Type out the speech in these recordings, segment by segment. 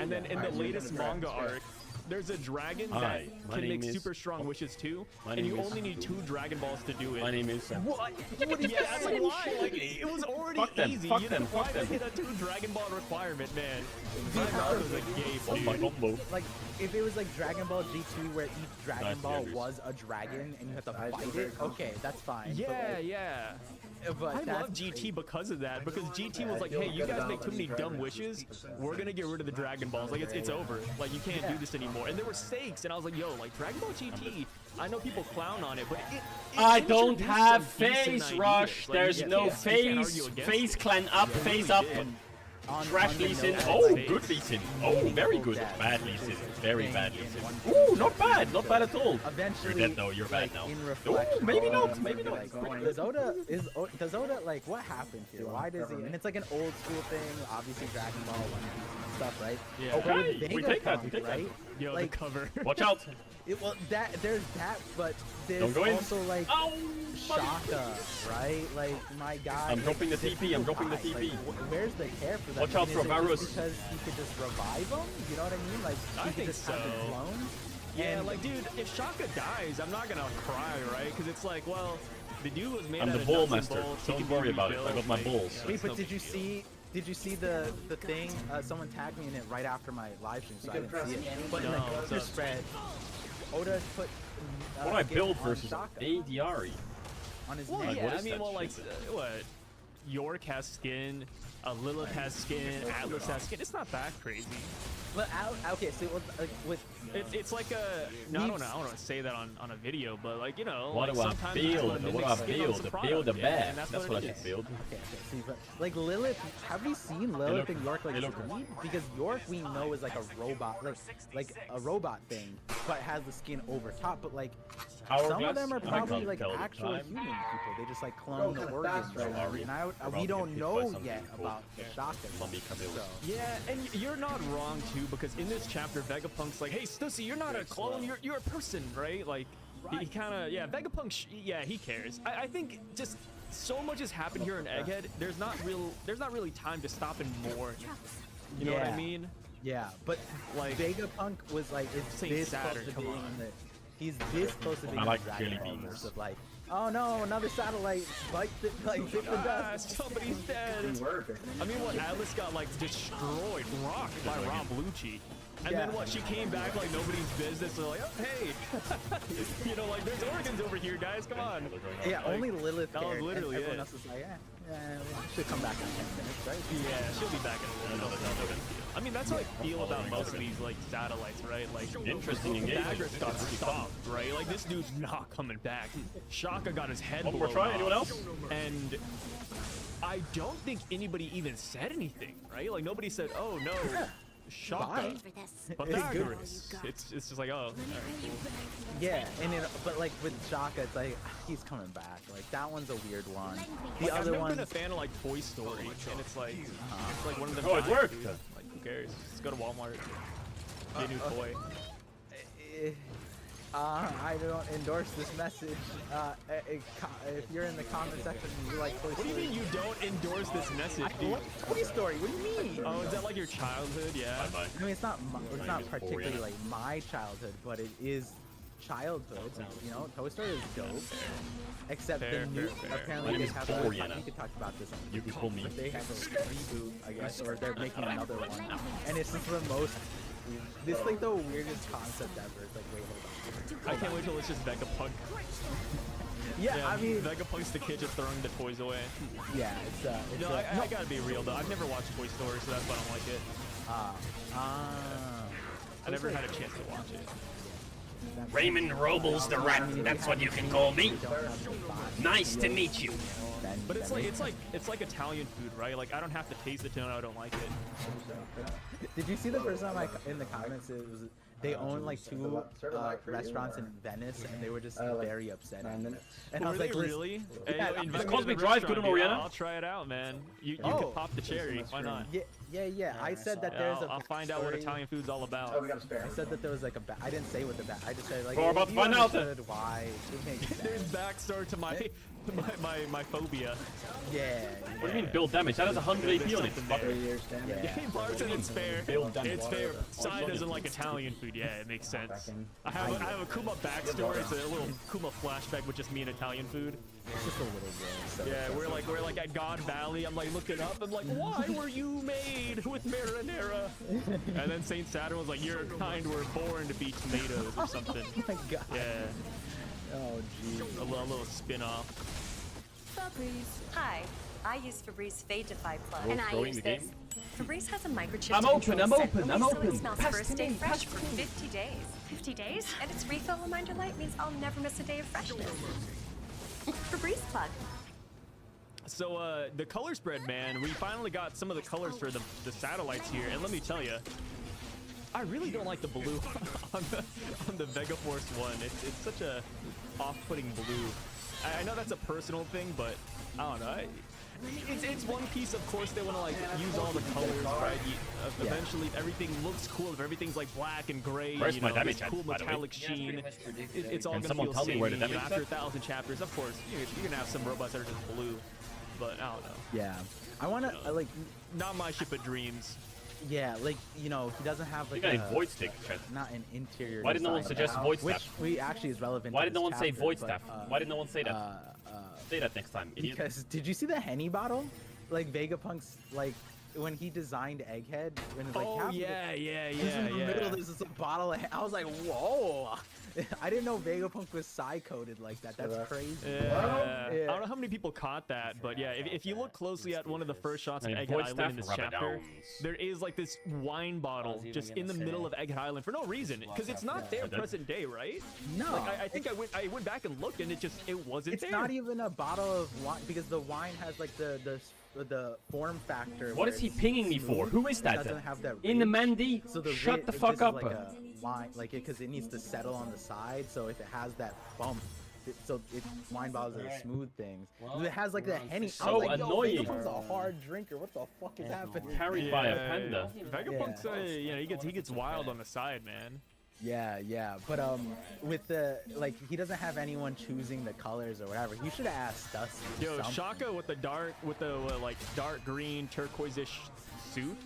And then in the latest manga arc, there's a dragon that can make super strong wishes too, and you only need 2 Dragon Balls to do it. My name is... What? Yeah, that's like why? Like, it was already easy. You know, why hit a 2 Dragon Ball requirement, man? That was a gay combo. Like, if it was like Dragon Ball GT where each Dragon Ball was a dragon and you have to fight it, okay, that's fine. Yeah, yeah. But I love GT because of that, because GT was like, hey, you guys make too many dumb wishes, we're gonna get rid of the Dragon Balls. Like, it's over. Like, you can't do this anymore. And there were stakes, and I was like, yo, like, Dragon Ball GT, I know people clown on it, but it I don't have face rush. Like, there's no face clan up, face up. Trash Lee Sin. Oh, good Lee Sin. Oh, very good. Bad Lee Sin. Very bad Lee Sin. Ooh, not bad. Not bad at all. Eventually, you're dead though. You're bad now. Ooh, maybe not. Maybe not. Does Oda like what happened here? Why does he? And it's like an old school thing. Obviously, Dragon Ball, One Piece and stuff, right? Yeah. Okay, we take that. We take right? that. Yo, like, the cover. Watch out. Well, there's that, but there's Don't go also in. like Ow, Shaka, right? Like my guy. I'm dropping the TP. I'm dropping the TP. Like, where's the care for that? Watch out for Varus. Because he could just revive him. You know what I mean? Like I he could think just have him so. clone. Yeah, And like, dude, if Shaka dies, I'm not gonna cry, right? Because it's like, well, the dude was made I'm out the of ball nuts and master. bolts. He Don't can worry be about it. I rebuilt. got my Like, balls. wait, but no did you big see the thing? Someone tagged me in it right after my live stream, so I didn't see it. But in No, the cover so- spread, Oda put What do I build on versus Shaka ADRE? on his Well, neck. yeah, what I is mean, that well, like, shit? what? York has skin, Lilith has skin, Atlas has skin. It's not that crazy. But okay, so with It's like a. No, I don't know. I don't want to say that on a video, but like, you know. What like, do I sometimes you just build? wanna What do mimic I skin on build? some Build a product, bed. and That's what what I it should is. build. okay, see, but like Lilith, have we seen Lilith and York like they look- sleep? Because York we know is like a robot, like a robot thing, but has the skin over top. But like some of Hourglass? them are I probably can't like tell the actual time. human people. They just like clone the organs, Sorry. and we don't know yet about the Shaka. Mummy Camille. So Yeah, and you're not wrong too, because in this chapter, Vegapunk's like, "Hey, Stussy, you're not a clone. You're a person, right?" Like, he kind of, yeah, Vegapunk, yeah, he cares. I think just so much has happened here in Egghead. There's not really time to stop and mourn. You know what I Yeah. mean? yeah, but Like, Vegapunk was like, is Saint this Saturn, close to come being on. the? He's this close to being I like the Dragon jelly Ball beans. versus, like, oh no, another satellite, bite the dust. Somebody's dead. I mean, what, Atlas got like destroyed, rocked by Ron Blucci. And then what, she came back like nobody's business. They're like, oh, hey, you know, like, there's organs over here, guys, come on. Yeah, only Lilith that was cared, literally and everyone it. else was like, she'll come back in 10 minutes, right? Yeah, she'll be back in a little bit. I mean, that's how I feel about most of these, like, satellites, right? Like, Interesting engagement. Bagger's got stopped, right? Like, this dude's not coming back. Shaka got his head One more blown try. off. Anyone else? And I don't think anybody even said anything, right? Like, nobody said, oh, no, Shaka. Pythagoras. It's just like, oh, all right, cool. Yeah, and but like with Shaka, it's like he's coming back. Like that one's a weird one. The Like, I've other never one, been a fan of, like, Toy Story, and it's like one of the Oh, it worked. Like, who cares? Just go to Walmart, get a new toy. I don't endorse this message. If you're in the comment section and you like Toy What do you Story, mean you don't endorse this message, I dude? like Toy Story. What do you mean? Oh, is that like your childhood? Yeah. Bye-bye. I mean, it's not particularly like my childhood, but it is childhood. You know, Toy Story is dope. Except Fair, the new, fair, fair. apparently My they name have is a, Dorian. we could talk about this on You can call me. but they have a reboot, I guess, or they're making another one. And it's just the most, this is like the weirdest concept ever. It's like, wait, hold on. I can't wait till it's just Vegapunk. Yeah, I mean, Vegapunk's the kid just throwing the toys away. yeah, No, I gotta be real though. I've never watched Toy Story, so that's why I don't like it. I never had a chance to watch it. Raymond Robles the Rat. That's what you can call me. Nice to meet you. But it's like Italian food, right? Like, I don't have to taste it to know I don't like it. Did you see the first time in the comments it was they own like 2 restaurants in Venice, and they were just very upset. And I was like, really? Yeah, Is Cosmic Drive good on Oriana? I'll try it out, man. You could pop the cherry. Why not? Yeah. I said that there's a. I'll find out what Italian food's all about. I said that there was like a. I didn't say what the back. I just said like. We're about to find out. Why? It makes sense. There's backstory to my phobia. Yeah. What do you mean build damage? That has 100 AP on it. Yeah. Barton, it's fair. It's fair. Sai doesn't like Italian food. Yeah, it makes sense. I have a Kuma backstory. It's a little Kuma flashback with just me and Italian food. It's just a little bit. So Yeah, we're like at God Valley. I'm like looking up. I'm like, why were you made with marinara? And then Saint Saturn was like, your kind were born to be tomatoes or something. Oh my god. Yeah, Oh jeez. a little spin-off. Fabrice. Hi, I use Febreze Fade Defy Plug. And I use this. Febreze has a microchip. I'm to open, control I'm scent open, I'm release, so open. It smells Pass first to day me, fresh pass for to me. 50 days. 50 days? And its refill reminder light means I'll never miss a day of freshness. Febreze Plug. So the color spread, man, we finally got some of the colors for the satellites here, and let me tell you, I really don't like the blue on the Vega Force one. It's such a off-putting blue. I know that's a personal thing, but I don't know. It's one piece. Of course, they want to like use all the colors, right? Eventually, everything looks cool. If everything's like black and gray, Where's my damage this cool at, by the way? metallic sheen, it's all Can gonna someone feel tell me samey. where the You know, damage after is 1,000 chapters, of course, you're gonna have some robots that are just blue, but I don't know. Yeah. I wanna like. Not my ship of dreams. Yeah, like he doesn't have You like got a void stick, Chad. not an interior. Why did no one design, suggest void which staff? we actually is relevant. Why to did no this one say chapter, void but, staff? Why did no one say that? Say that next time, idiot. Because did you see the Henny bottle? Like Vegapunk's like when he designed Egghead when it's like Oh half yeah, of it, yeah, just in the yeah, middle yeah. there's just a bottle of, I was like, whoa. I didn't know Vegapunk was coded like that. That's crazy. Yeah. Yeah. I don't know how many people caught that, but yeah, if you look closely at one of the first shots of I mean, Egghead void Island staff in this rub it chapter, down. there is like this wine bottle just in the middle of Egghead Island for no reason, because it's not there present day, right? No. Like, I think I went back and looked, and it wasn't It's there. not even a bottle of wine because the wine has like the form factor. What where is he it's pinging me for? smooth. Who is It that? doesn't have that In the ridge. Mandy? So the Shut ridge the is fuck just up. Like a wine, like because it needs to settle on the side. So if it has that bump, wine bottles are smooth things. It has like the Henny. I So was like, yo, annoying. Vegapunk's a hard drinker. What the fuck is happening? Carried by a panda. Vegapunk's, he gets wild on the side, man. Yeah. But with the he doesn't have anyone choosing the colors or whatever. You should have asked us. Yo, something. Shaka with the dark green turquoise-ish suit.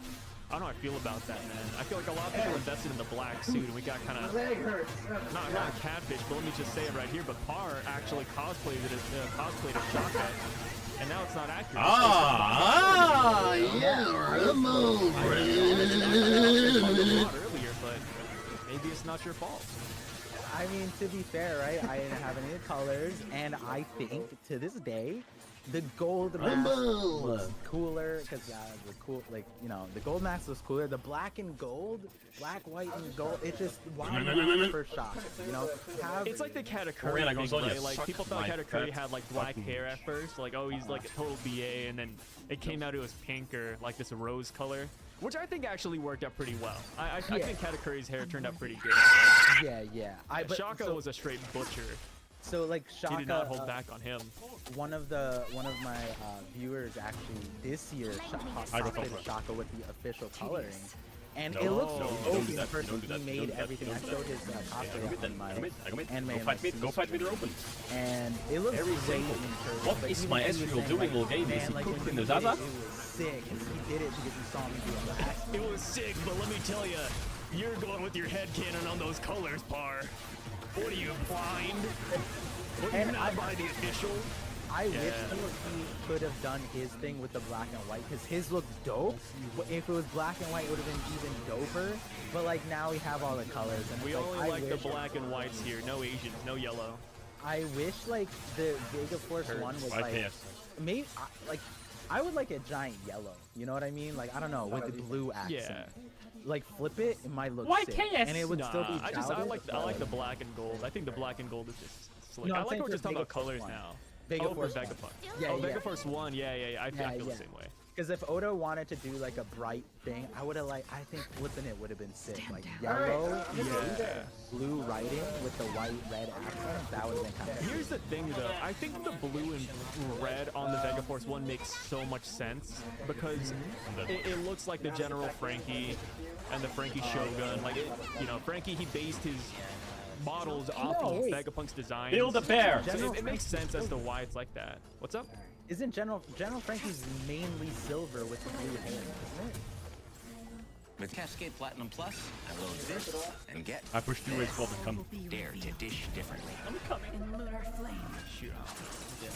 I don't know how I feel about that, man. I feel like a lot of people invested in the black suit, and we got kind of not catfish, but let me just say it right here. But Par actually cosplayed as Shaka, and now it's not accurate. Earlier, but maybe it's not your fault. I mean, to be fair, right? I didn't have any of the colors, and I think to this day, the gold mask was cooler because the gold mask was cooler. The black and gold, black, white, and gold. It just for shock. It's like the Katakuri Oriana thing, goes on, right? you Like suck people thought my Katakuri fat had like black fucking hair at first, like oh he's like a total BA, and then it came out it was pink or like this rose color, which I think actually worked out pretty well. I think Katakuri's hair turned out pretty good. Yeah. Shaka was a straight butcher. So like Shaka, He did not hold back on him. One of my viewers actually this year cosplayed Shaka with the official coloring, and it looks so OP in person. He made everything. I showed his cosplay on my anime. Go fight me, they're open. And it looks Very great simple. in person. What but is even my he was Ezreal saying, doing all game? Man, Is he like, cooking when the he did Zaza? it was sick, and he did it because he saw me do it last. It was sick, but let me tell you, you're going with your head cannon on those colors, Par. What are you, blind? What, And you're not by the official? I wish he could have done his thing with the black and white because his looked dope. But if it was black and white, it would have been even doper. But like now we have all the colors, and We it's only I like the wish- black and whites here. No Asians, no yellow. I wish like the Vega Force one was like maybe I would like a giant yellow. You know what I mean? Like I don't know with the blue accent. Yeah. Like flip it might look Why sick, KS? and it would still be. I childish, like the black and gold. I think the black and gold is just slick. No, I I'm like saying we're for just talking Vega about colors Force now. Vega for Force Vega one. Force. Yeah, oh, yeah. Vega Force 1, yeah. I feel the same way. Because if Oda wanted to do like a bright thing, I would have like, I think flipping it would have been sick. Like yellow, blue writing with the white red accent. That would have been kind of. Here's the thing though, I think the blue and red on the Vega Force one makes so much sense because it looks like the General Frankie and the Frankie Shogun. Like, you know, Frankie, he based his models off of Vegapunk's design. Build a bear. So it makes sense as to why it's like that. What's up? Isn't General Frankie's mainly silver with the blue hair, isn't it? With Cascade Platinum Plus, I load this and get I pushed through his fault and come. dare to dish differently. In lunar flame.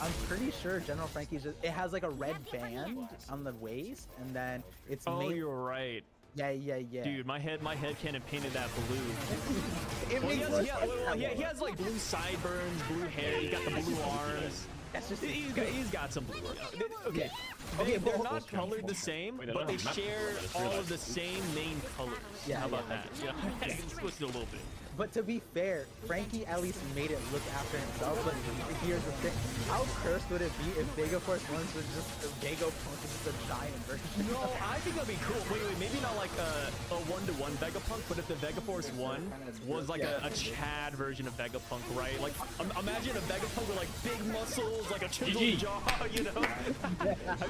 I'm pretty sure General Frankie's just, it has like a red band on the waist, and then it's Oh, you're right. Yeah. Dude, my head cannon painted that blue. It Well, makes he has like blue sideburns, blue hair. He got the blue arms. That's just He's got some blue. Okay. Okay, They're but- not colored the same, Wait, I but don't they have a map share for this, all realize. of the same main colors. Yeah, How about yeah, that? You know, it's switched a little bit. But to be fair, Frankie at least made it look after himself. But here's the thing: how cursed would it be if Vega Force Ones was just Vegapunk is just a giant version? No, I think that'd be cool. Wait, maybe not like a one-to-one Vegapunk, but if the Vega Force One was like a Chad version of Vegapunk, right? Like, imagine a Vegapunk with like big muscles, like a chiseled GG. jaw, you know?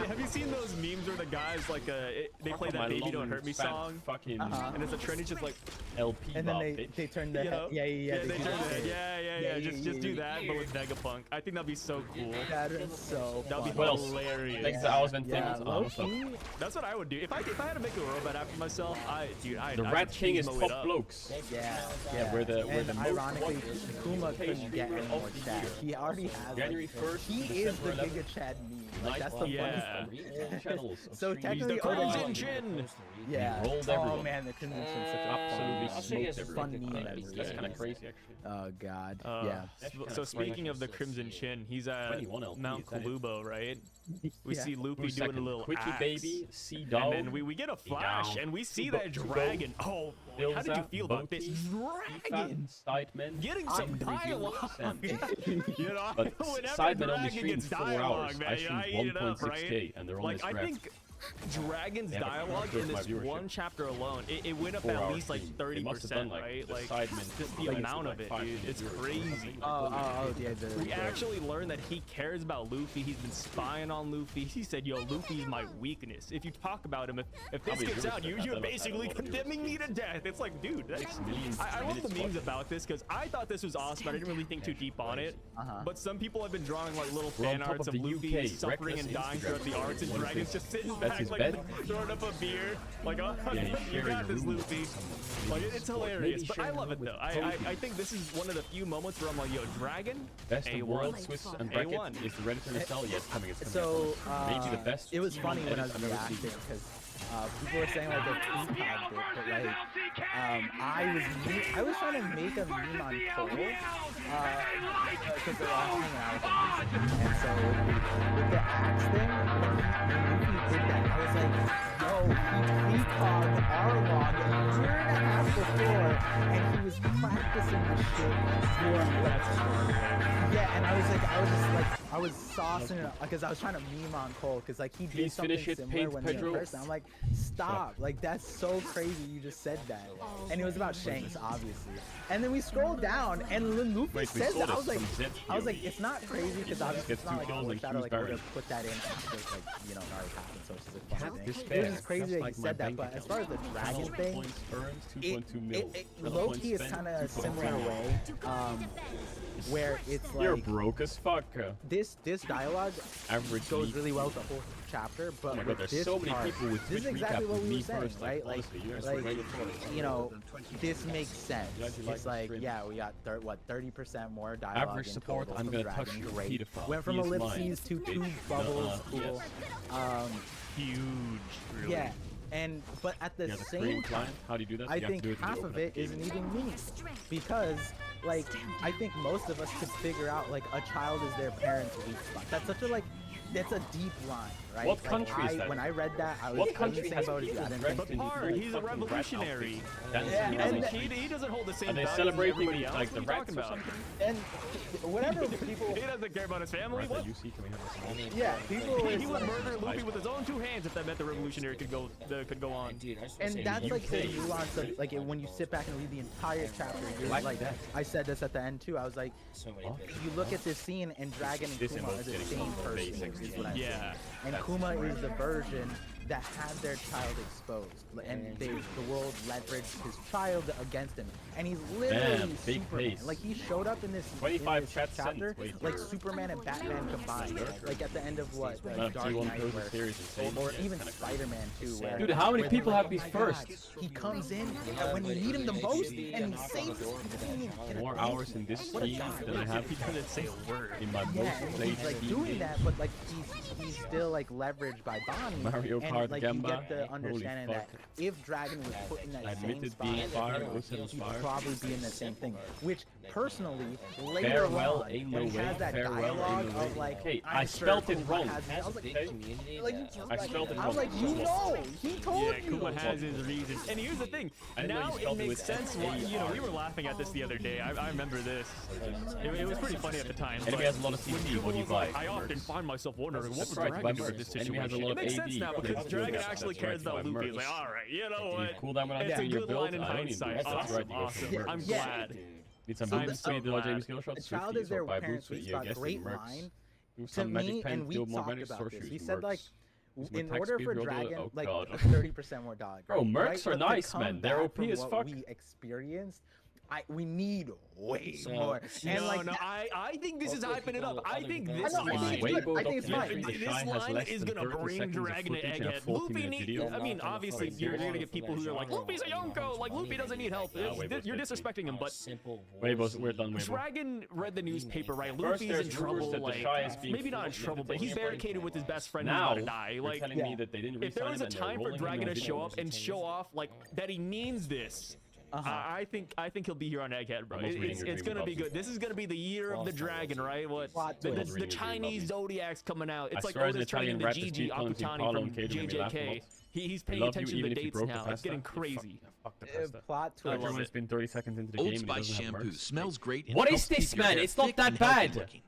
have you seen those memes where the guys like they play that "Baby Don't Hurt Me" song, Fucking and it's a trend. It's just like, LP. And then Bob, they bitch. turn the you know? head. Yeah. They do turn that. their head. Yeah, Just do that, but with Vegapunk. I think that'd be so cool. That is so. That'd be fun. Well, hilarious. Thanks to Hours and Yeah, Things. low what's up? key. That's what I would do. If I had to make a robot after myself, I The Rat King is top blokes. Yeah. We're the And most ironically, watched Kuma couldn't get any more of the Chad. year. He already has. January 1st, He is the December Giga Chad meme. Like that's the Yeah. funniest. channels. So He's technically, the Oda Crimson did- Chin. Yeah. rolled Oh everyone. man, the Crimson Chin's such a Absolutely fun, smoked fun everyone. meme. That's kind of crazy, actually. Oh god. Uh, Yeah. So speaking of the Crimson Chin, he's at 21 LP, Mount is that it? Kulubo, right? We Yeah. see Luffy Who's doing a second? little Quickie axe. Baby, C-Dog. And then we get a flash, and we see that dragon. Oh, how did you feel about this dragon? Sidemen. Getting some dialogue. You know, But whenever Sidemen only dragon streamed gets 4 dialogue, hours. man, I I streamed eat it up, 1.6K, right? and they're on Like, this I graph. think Dragon's They have a dialogue quarter in of my this viewership. one chapter alone, it went up 4 at hour least like stream. They must have 30%, done, like, right? the Like, Sidemen just the like, amount like of it, 5 dude. It's viewers or crazy. something. Yeah. We actually learned that he cares about Luffy. He's been spying on Luffy. He said, "Yo, Luffy's my weakness. If you talk about him, if this Probably gets out, viewers you're that basically have a lot of condemning me to death." It's like, dude, that's, I love the memes about this because I thought this was awesome. But I didn't really think too deep on it. But some people have been drawing like little We're on fan top arts of of the Luffy UK. suffering and Reckless dying Instagram throughout the arcs, and One Dragon's thing. just sitting That's back his like bed. throwing up a beer, like, oh, Yeah, he's you sharing got a this, room. Luffy. Like, it's hilarious, but I love it though. I think this is one of the few moments where I'm like, yo, Dragon, Best of A1. world, Swiss and bracket A1. is the Reddit Nostalgia. Yeah, it's coming. It's coming. So maybe the best. It was funny when I was I've ever reacting seen. because people were saying like they pre-tagged it, but like I was trying to make a meme on Cole because they're all hanging out with him recently, and so with the axe thing, when he did that, I was like, yo, he pre-tagged our log a year and a half before, and he was practicing the shit for yeah, and I was saucing it because I was trying to meme on Cole because like he did Please something finish it, similar Paint when he in Pedro. person. I'm like, stop! Like that's so crazy. You just said that, and it was about Shanks, obviously. And then we scrolled down, and when Luffy Wait, we says saw that, I this was like, from Zed Theory. it's not crazy because obviously Gets it's not 2 like a kills and foreshadow. keeps Like I would Baron. have put that in after like you know Naruto happened, so it's just a fun thing. This It was fair. just crazy Just that he like my said that. bank But as account. far as the dragon thing, Points earned, 2.2 mil. low key is kind of a similar way, where it's You're like broke as fuck. this dialogue Average goes league. really well with the whole chapter, but Oh my god, with there's this so many part, people with this is Twitch exactly recap what with we me were saying, first, right? Like, honestly, you guys like are regulatory. you know, this makes sense. Glad you like It's the like, stream. yeah, we got 30% more dialogue Average in support, total I'm from gonna Dragon. touch your Great. pedophile. Went from He is ellipses to mine. 2 Bitch. bubbles. Cool. Yes. Huge, really. Yeah, and but at the Yeah, the same cream time, client. How do you do that? I You have to think do it in the half open of it application. isn't even me because like I think most of us could figure out like a child is their parent's weak spot. That's such a like That's a deep line, right? What country is that? When I read that, I was What country thinking has about it. people I didn't dressed think in Part, full he's a fucking rat revolutionary. outfits, dancing Yeah, in and the- He doesn't hold the same Are they values as celebrating everybody else. like the What are you rats talking or about? something? And whatever people, He doesn't care about his family. What? UC, can we have a small name? yeah, people He would always murder Luffy with his own 2 hands if that meant the revolutionary could go on. and that's like the nuance of like when you sit back and read the entire chapter. You're like that. I said this at the end too. I was like, you look at this scene and Dragon and This Kuma are involves the getting same some person. basics. Is what I'm Yeah. saying. And Kuma is the version that had their child exposed, and the world leveraged his child against him, and he's literally Damn, big Superman. pace. Like he showed up in this 25 in chat this chapter, sent. Wait, like Superman and Batman combined, like at the end of what Man of Dark T1 Knight, Cozy where- series and same. or Yeah, even kinda Spider-Man too. Where, Dude, how many where people they're have like, these "Oh my first?" God, he comes in when you need him the most and saves everything in a More blink. hours in this What a team guy. than I have He doesn't say a word. in my Yeah, most and played he's like Steam doing game. that, but like he's still like leveraged by Bonnie. Mario and Kart like you Gamba. get the Holy understanding that fuck. if Dragon was put in that same Admitted spot, being fired, also he'd fired. probably be in the same thing. Which personally, later Farewell, on, ain't no when he way. has that Farewell, dialogue ain't no of way. like, Okay, I'm I sure spelt it Kuma wrong. has- I was like, Okay? I spelled it I wrong. was like, you know, he told Yeah, you. Kuma has his reasons. And here's the thing. I didn't know Now you it spelled it makes with sense why, you know, we were laughing at this the other day. I remember this. It was pretty funny at the time. Enemy but has a lot of CP. What do you buy? I often find myself wondering, what would Right, buy Dragon do in mercs. this Enemy has a situation? lot It of makes AD. sense now Okay, because that's Dragon good. actually That's cares right, about buy Luffy. He's mercs. like, all right, you know Do you what? cool down when I'm It's a doing your good build? line in I don't need hindsight. this. That's right, Awesome, you go for awesome. mercs. I'm Yeah. glad. Need some I'm boots, so need the James glad. skill shots, The child is or their buy parents. boots with He's you, got guess great mercs. line. Do To some magic me, pen, and we build more talked magic about sorceries. this. He it said like, works. in attack order speed for build, Dragon, oh like god. 30% more dog. Bro, mercs right? are But to nice, come man. They're back OP from as what fuck. We experienced. We need way more. And No, like, no, I think this is hyping it up. I think this I know, I think line, it's Way good. both I think it's documentary. fine. The this Shy has line less is than gonna 30 bring seconds of Dragon to footage in a Egghead. 40 Luffy minute need. video. I mean, obviously, you're gonna get people who are like, Luffy's a Yonko. Like, Luffy doesn't need help. You're disrespecting him, but We're done, Weibo. Dragon read the newspaper, right? First, Luffy's there's in rumors trouble. that the Like, Shy is being maybe not in forced trouble, but he's barricaded with his best friend. Now, Who's about to die. you're Like, telling me that they didn't if there re-sign was him a and they're time for rolling him Dragon in to the show video. up and show off like that he means this, I think he'll be here on Egghead, bro. Almost reading your It's dream gonna be about good. This is gonna be the year of the dragon, right? What Plot the twist. the Chinese Zodiac's coming out. It's I like swear as an Otis turning Italian into rap, this Gigi beat calling team Akutani Paolo from and Kato made me laugh a JJK. lot. He's I paying love you attention to even the if you dates broke the now. It's pasta. getting You crazy. fuck the pasta. Plot I love twist. Everyone's it. been 30 seconds into the Old game and Spice doesn't have shampoo mercs. smells great. And What is helps this, keep your man? hair It's not thick that and healthy bad. looking.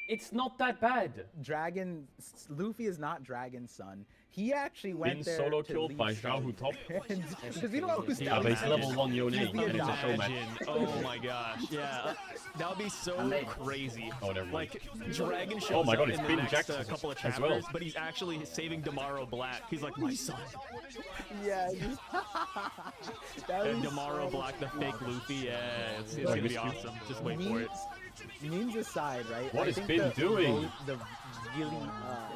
It's not that bad. Dragon, Luffy is not Dragon's son. He actually went Been there solo to killed by leave Zhao Hu Top. Because we don't know who's Yeah, but he's Imagine. level 1 Yone, He's the and he's a showman. Imagine. Oh my gosh. Yeah. That would be so crazy. Oh, never mind. Like, Dragon shows Oh my god, up it's in the been next Jackson couple of as chapters, well. but he's actually saving Damaro Black. He's like, my son. Yeah. And Damaro Black, the fake Luffy. Yeah, it's gonna be awesome. Just wait for it. Memes aside, right? What I has think been doing? The really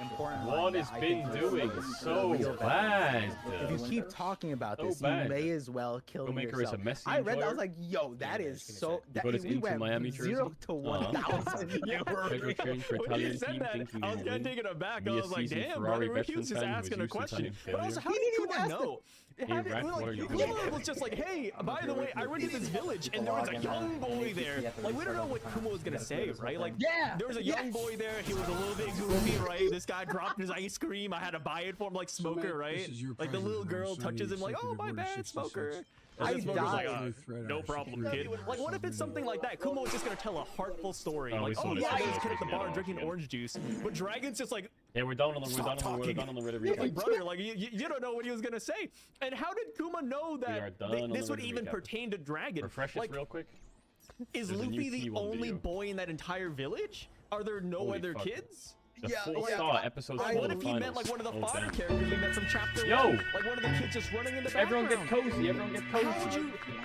important What line has that I been think doing is so real bad? If you keep talking about So this, bad. you may as well kill Filmmaker is yourself. a messy I read that, I was enjoyer. like, yo, that is so. That, got his we Inter went Miami from 0 jersey. to 1,000. Yeah, Pedro trained for when you Italian said team that, thinking I he was will kind of win. taken aback. Be I a was like, seasoned damn, Ferrari brother, he veteran was just fan who asking is a used to question. Italian But also, how failure. did He didn't Kuma ask know? Hey, Rat, what are you doing? Kuma was just like, hey, by the way, I went to this village and there was a young boy there. Like, we don't know what Kuma was gonna say, right? Like, Yeah, there was a young boy there. He was a little bit goofy, right? This guy dropped his ice cream. I had to buy it for him, like Smoker, right? Like the little girl touches him, like, oh my bad, Smoker. I And then Smoker's like, died. no problem, kid. Like, what if it's something like that? Kuma was just gonna tell a heartful story, Oh, we like, saw oh this yeah, video. this kid at the Yeah, bar no, drinking yeah. orange juice, but Dragon's just like, Yeah, we're down on the stop talking. Like, brother, like you don't know what he was gonna say. And how did Kuma know are that done on this the would even recap. pertain to Dragon? Refresh Like, this real quick. is There's a new Luffy the T1 only video. boy in that entire village? Are there no Holy other fuck. kids? The Yeah, full yeah. star episode Like, 4 what if he meant like one of the finals. fodder damn. characters we met from chapter Yo! 1? Like one of the kids just running in the background. Everyone get cozy, everyone get cozy.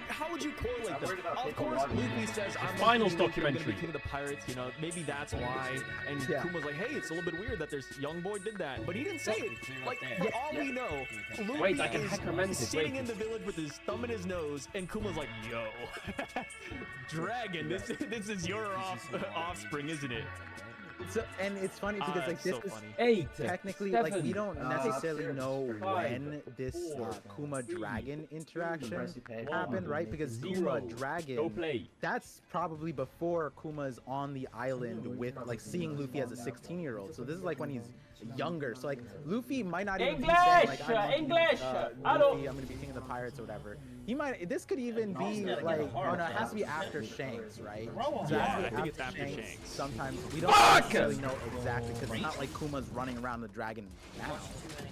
How would you correlate them? Of course, Luffy says, I'm Finals Luffy, I'm gonna documentary. be king of the pirates, you know, maybe that's why. And Yeah. Kuma's like, hey, it's a little bit weird that this young boy did that. But he didn't say it. Like, for all we know, Luffy Wait, I can is necromantic, sitting wait. in the village with his thumb in his nose, and Kuma's like, yo, Dragon, this is your offspring, isn't it? So, and it's funny because like this so is funny. 8, technically 7, like we don't necessarily know 5, when this 4, Kuma 3, Dragon interaction 1, happened, right? Because 0. Kuma Go Dragon, play. that's probably before Kuma's on the island with like seeing Luffy as a 16-year-old. So this is like when he's younger. So like Luffy might not even be saying like English! Luffy, I'm gonna be king of the pirates or whatever. He might. This could even be like, oh no, it has to be after Shanks, right? So Yeah, I think it's after Shanks. Sometimes we don't necessarily know exactly because it's not like Kuma's running around the dragon now.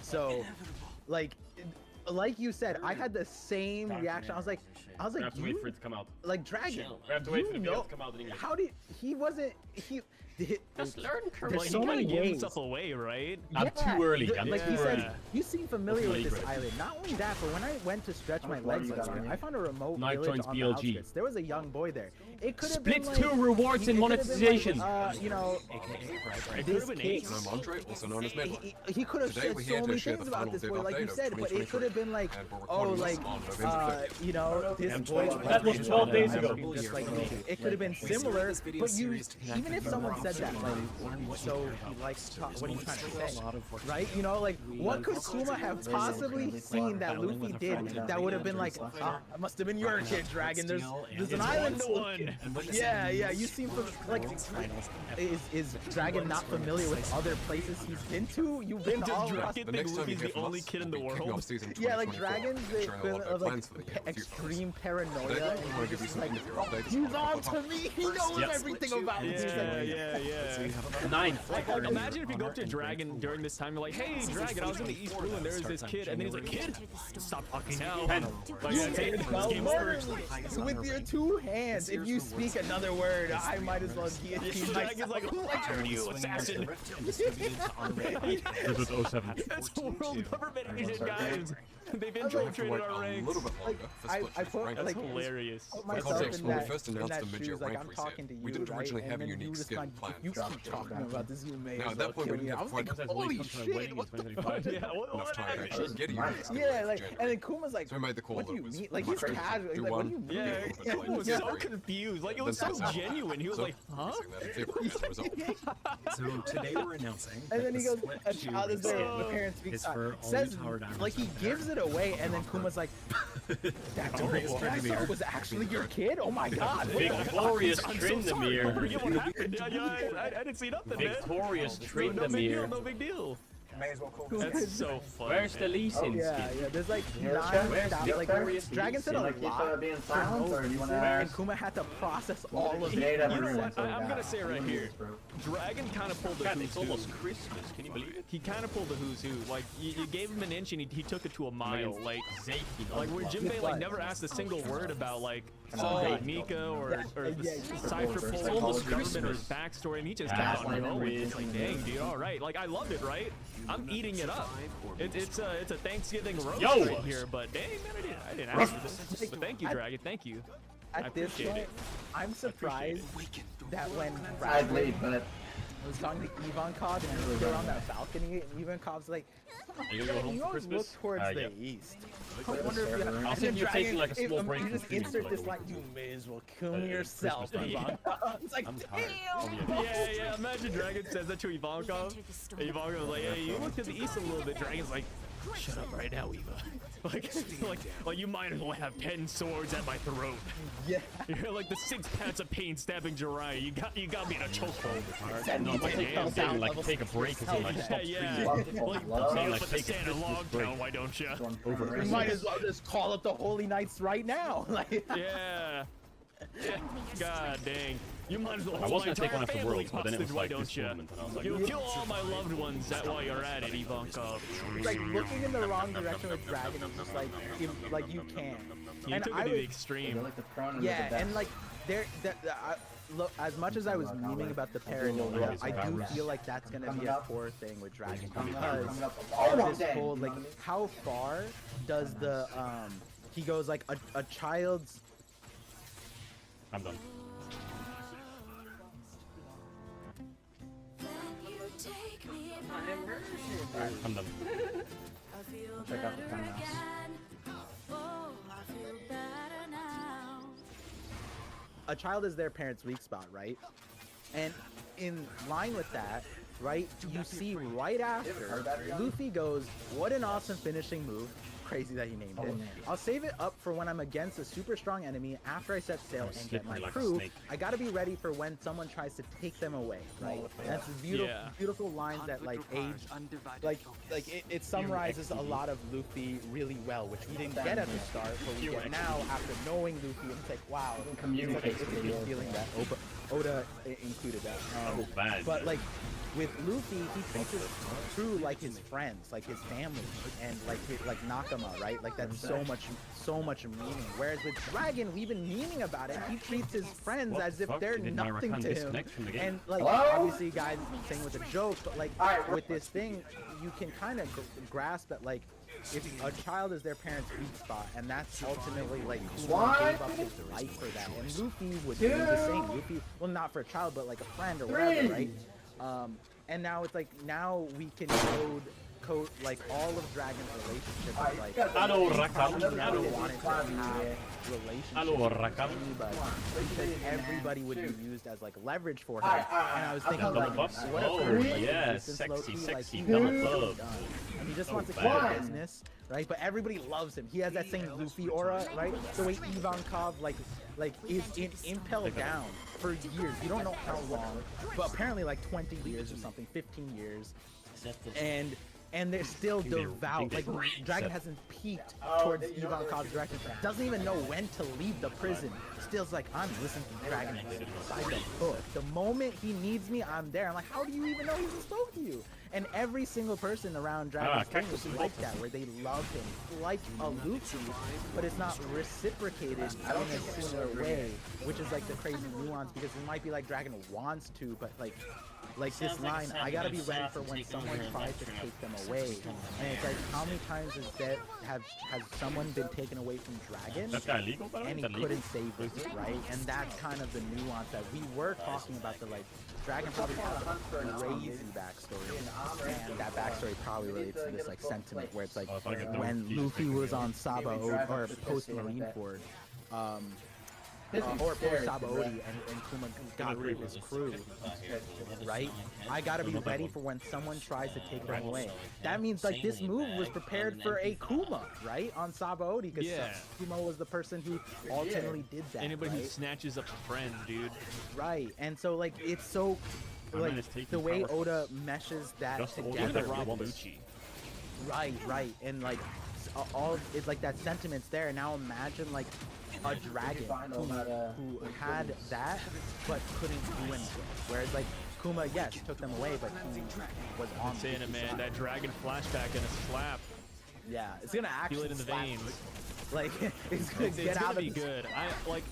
So, like you said, I had the same reaction. I was like, We have to wait for it to come out. like dragon. We have to wait for the you video know, to come out in English. how did he wasn't he? Just learn There's Well, he so kind many of gave ways. himself away, right? I'm too early. I'm Like too he early. said, you seem familiar with this Great. island. Not only that, but when I went to stretch my legs last year, I found a remote Knife village joins on the BLG. outskirts. There was a young boy there. It could have Split been like, 2 rewards and it could have been monetization. Like, you know, It could this have been kid, Ace. I'm Andre, also known as Midway. he could have Today said we're so here to many share things the about final this bit boy, like you update of said, but it could have been like, and we're oh, recording like, this on November 5th. you know, this boy. That was 12 days ago. Just like me. It could have been similar, but you, even if someone said that, like, so he likes to talk, what are you trying to say, right? You know, like, what could Kuma have possibly seen that Luffy did that would have been like, ah, that must have been your kid, Dragon. There's an island one. Yeah, you seem like, is Dragon not familiar with other places he's been to? You've been all across. Dragon think Luffy's the only kid in the world? Yeah, like Dragon's the equivalent of like extreme paranoia. And you're just like, he's on to me. He knows everything about me. He's like, Yeah. 9. Imagine if you go up to Dragon during this time, you're like, hey, Dragon, I was in the East Blue and there's this kid. And then he's like, kid, stop talking now. Like, yeah, take this game first. with your 2 hands, if you speak another word, I might as well guillotine Dragon's like, who are you, assassin? This was 07. That's world government agent, guys. They've infiltrated our ranks. I put That's like hilarious. put For myself context, in when we that, first in announced that the mid-year shoes, like rank I'm reset, talking to you, we didn't originally right? have a And then unique you skin respond, plan. if you keep talking about this, you may Now, as at well that point, kill we me. didn't I have was like, quite holy shit, what the fuck? Yeah, enough time to actually get a unique skin. Yeah, in like, January. and then Kuma's like, So we made the call what do that you was mean? Like, he's much casual. He's do like, what one, do you mean? Yeah, Yeah, he was yeah. so confused. Like, it was Then so genuine. He was like, huh? So today we're announcing And then that he the goes, split a two child is there, the result parents speak is for all says, you Tower Diamond like, he out there. gives it away, and then Kuma's like, that Trindamere was actually your kid? Oh my god. Victorious I'm so sorry. Trindamere. Yeah, what happened? I didn't see nothing, man. Victorious No big deal, Trindamere. no big deal. That's so funny. Where's the Lee Sin Yeah, skin? yeah, there's like Where's like Victorious Dragon said a Leeson? lot for no reason, and Kuma had to process all of it. You know what? I'm gonna say right here, Dragon kind of pulled the God, who's it's who. almost Christmas. Can you believe it? He kind of pulled the who's who. Like, you gave him an inch and he took it to a mile. Like where Jinbei like never asked a single word about like Mika or the Cypher Pole government or his backstory, and he just kept on going. It's like, dang, dude, all right. Like, I loved it, right? I'm eating it up. It's a Thanksgiving roast right here, but dang, man, I didn't ask for this. But thank you, Dragon. Thank you. I At this appreciate point, it. I'm surprised that when I'd Dragon leave, but was talking to Ivankov and they're on that balcony, and Ivankov's like, You gonna go home you for always look Christmas? towards Yeah. the east. I wonder if you I'll and send then you taking Dragon- like a small break you from just streaming insert for this like line, you may as well kill Christmas yourself, Day. Ivankov. It's like, damn! Yeah. Imagine Dragon says that to Ivankov. And Ivankov's like, hey, you look to the east a little bit. Dragon's like, shut up right now, Eva. Like you might as well have 10 swords at my throat. Yeah. You're like the 6 pounds of pain stabbing Jiraiya. You got me in a chokehold. No, but I'm saying like take a break and like stop Yeah. streaming. Well, I'm saying you like put the take a Santa log Christmas break. down, why don't you? Over You might as well just call up the Holy Knights right now. Like, Yeah. God dang. You might as well I hold was my gonna take entire one after family Worlds, but then it hostage, was why like this don't you? tournament, and I was like, You kill all my loved ones while you're at it, Ivankov. it's like looking in the wrong direction with Dragon is just like, like you can. You And took I it to the was- extreme. like the front and Yeah, the back. and like look, as much as I was memeing about the paranoia, I do feel like that's gonna be a core thing with Dragon because of this whole like how far does the he goes like a child's I'm done. I'm done. Check out the comments. a child is their parent's weak spot, right? And in line with that, right, you see right after, Luffy goes, what an awesome finishing move. Crazy that he named it. I'll save it up for when I'm against a super strong enemy after I set sail and get my crew. I gotta be ready for when someone tries to take them away, right? That's beautiful, beautiful lines that like age, like it summarizes a lot of Luffy really well, which we didn't get at the start, but we get now after knowing Luffy. And it's like, wow, it's a good feeling that Oda included that. But like, with Luffy, he treats his crew like his friends, like his family, and like Nakama, right? Like that's so much meaning. Whereas with Dragon, we've been meaning about it. He treats his friends as if they're nothing to him. And like, obviously, guys, saying with a joke, but like with this thing, you can kind of grasp that like, if a child is their parent's weak spot, and that's ultimately like who gave up his life for that. And Luffy would do the same. Luffy, well, not for a child, but like a friend or whatever, right? And now it's like, now we can code like all of Dragon's relationships. Like, Hello, Rakam. I don't want it to have relationships, but because everybody would be used as like leverage for him. And I was thinking like, what if yeah, sexy, double club. And he just wants to keep a business, right? But everybody loves him. He has that same Luffy aura, right? The way Ivankov like is in Impel Down for years. You don't know how long, but apparently like 20 years or something, 15 years. And they're still devout. Like, Dragon hasn't peaked towards Ivankov's direction. Doesn't even know when to leave the prison. Still's like, I'm listening to Dragon by the book. The moment he needs me, I'm there. I'm like, how do you even know he even spoke to you? And every single person around Dragon's thing is like that, where they love him, like a Luffy, but it's not reciprocated in a similar way, which is like the crazy nuance, because it might be like Dragon wants to, but like this line, I gotta be ready for when someone tries to take them away. And it's like, how many times has someone been taken away from Dragon and he couldn't save them, right? And that's kind of the nuance that we were talking about. The like, Dragon probably has a crazy backstory, and that backstory probably relates to this like sentiment where it's like when Luffy was on Saba or post Marineford, or post Sabaody and Kuma got rid of his crew, right? I gotta be ready for when someone tries to take them away. That means like this move was prepared for a Kuma, right? On Sabaody, because Kuma was the person who ultimately did that. Anybody who snatches up a friend, dude. Right, and so like it's so like the way Oda meshes that together. Right, and like all it's like that sentiment's there. Now imagine like a Dragon who had that but couldn't do anything. Whereas like Kuma, yes, took them away, but he was on. Saying it, man. That Dragon flashback and a slap. Yeah, it's gonna actually feel it in the veins. Like it's gonna it's gonna be good. I like.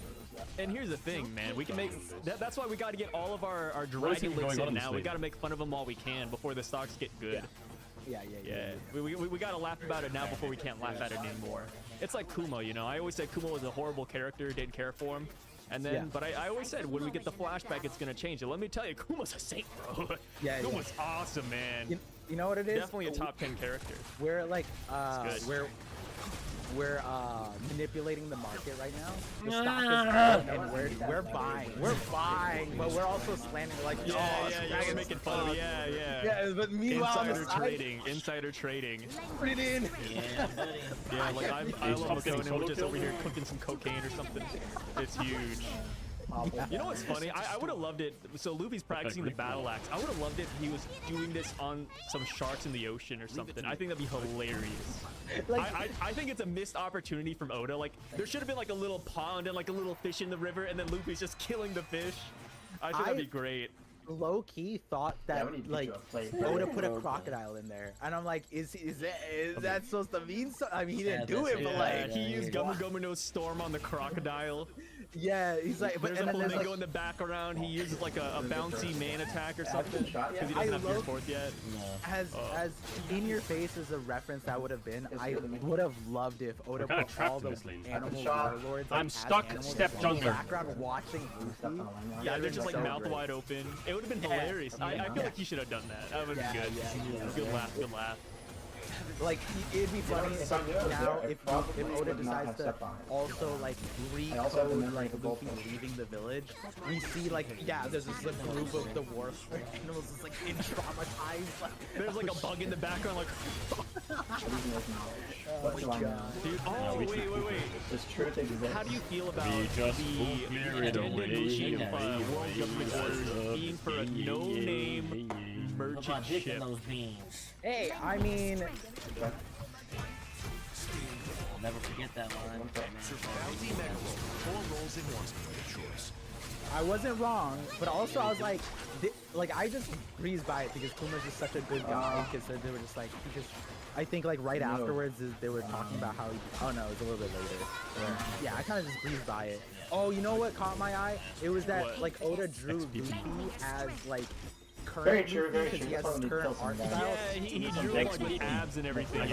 And here's the thing, man. We can make that's why we got to get all of our Dragon licks in now. We got to make fun of them while we can before the stocks get good. Yeah. We gotta laugh about it now before we can't laugh at it anymore. It's like Kuma, you know. I always said Kuma was a horrible character, didn't care for him. And then, but I always said when we get the flashback, it's gonna change. And let me tell you, Kuma's a saint, bro. Kuma's awesome, man. You know what it is? Definitely a top 10 character. We're like, we're manipulating the market right now. The stock is good, and we're buying, but we're also slamming like, you're making fun of yeah. But meanwhile, insider trading. Put it in. Yeah, like I love going in, we're just over here cooking some cocaine or something. It's huge. You know what's funny? I would have loved it. So Luffy's practicing the battle axe. I would have loved it if he was doing this on some sharks in the ocean or something. I think that'd be hilarious. I think it's a missed opportunity from Oda. Like, there should have been like a little pond and like a little fish in the river, and then Luffy's just killing the fish. I think that'd be great. Low-key thought that like Oda put a crocodile in there, and I'm like, is that supposed to mean something? I mean, he didn't do it, but like he used Gomu Gomu no Storm on the crocodile. Yeah, he's like, there's a flamingo in the background. He uses like a bouncy man attack or something because he doesn't have Gear Forth yet. As in your face as a reference that would have been, I would have loved if Oda put all the animal warlords. I'm stuck, step jungler. Background watching Luffy. Yeah, they're just like mouth wide open. It would have been hilarious. I feel like he should have done that. That would have been good. Good laugh. like it'd be funny now if Oda decides to also like recode like Luffy leaving the village. We see like there's this like, group of the war animals is like in traumatized. Like, There's like a bug in the background, like. oh my god. Dude, wait. How do you feel about the extended Mushi World Government orders being for a no-name merchant ship? Hey, I mean, I'll never forget that line. I wasn't wrong, but also I was like, I just breezed by it because Kuma's just such a good guy. Because they were just like, because I think like right afterwards they were talking about how oh no, it was a little bit later. Yeah, I kind of just breezed by it. Oh, you know what caught my eye? It was that like Oda drew Luffy as like current because he has his current art style. Yeah, he drew him like with abs and everything.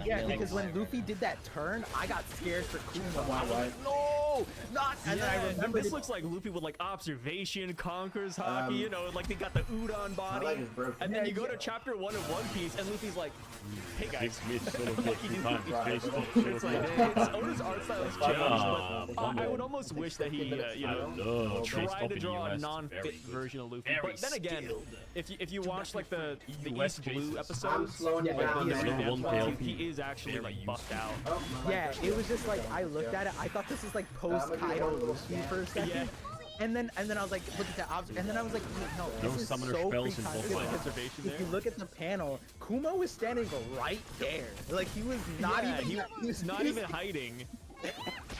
Yeah, because when Luffy did that turn, I got scared for Kuma. I was like, no, not. And then I remember this looks like Luffy with like observation, conquers hockey. You know, like they got the udon body. And then you go to chapter 1 of One Piece, and Luffy's like, "Hey guys." It's like Oda's art style has changed, but I would almost wish that he, you know, tried to draw a non-fit version of Luffy. But then again, if you watch like the East Blue episode, he is actually like buffed out. Yeah, it was just like I looked at it. I thought this is like post Kaido Luffy for a second. Yeah. And then I was like, look at that, and then I was like, wait, no, this is so observation if you look at the panel, Kuma was standing right there. Like he was not even he was not even hiding.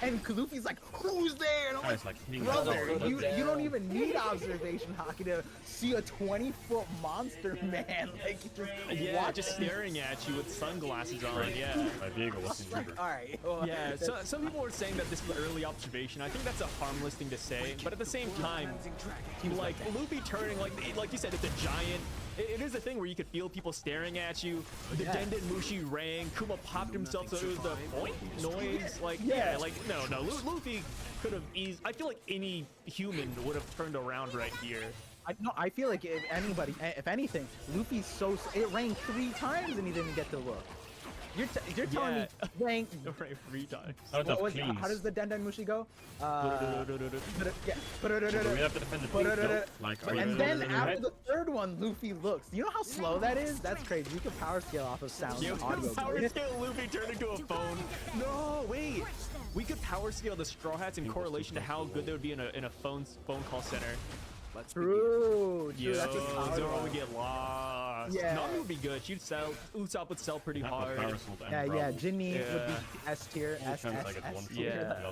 And Luffy's like, who's there? And I'm like, brother, you don't even need observation hockey to see a 20-foot monster man. Like, just staring at you with sunglasses on. Yeah. My Diego wasn't like, all right. Well, yeah. So some people were saying that this is early observation. I think that's a harmless thing to say, but at the same time, like Luffy turning like you said, it's a giant. It is a thing where you could feel people staring at you. The Denden Mushi rang. Kuma popped himself, so it was the boink noise. Like, like no. Luffy could have eased. I feel like any human would have turned around right here. I feel like if anything, Luffy's it rang 3 times and he didn't get to look. You're telling me rank 3 times. How does the Denden Mushi go? We have to defend the beat, though. Like, and then after the 3rd one, Luffy looks. You know how slow that is? That's crazy. You can power scale off of sound and audio. Power scale Luffy turned into a phone. No, wait. We could power scale the Straw Hats in correlation to how good they would be in a phone call center. True. That's Zoro would get lost. Yeah. Nami would be good. She'd sell. Usopp would sell pretty hard. Yeah. Jinny would be S tier. S. Yeah.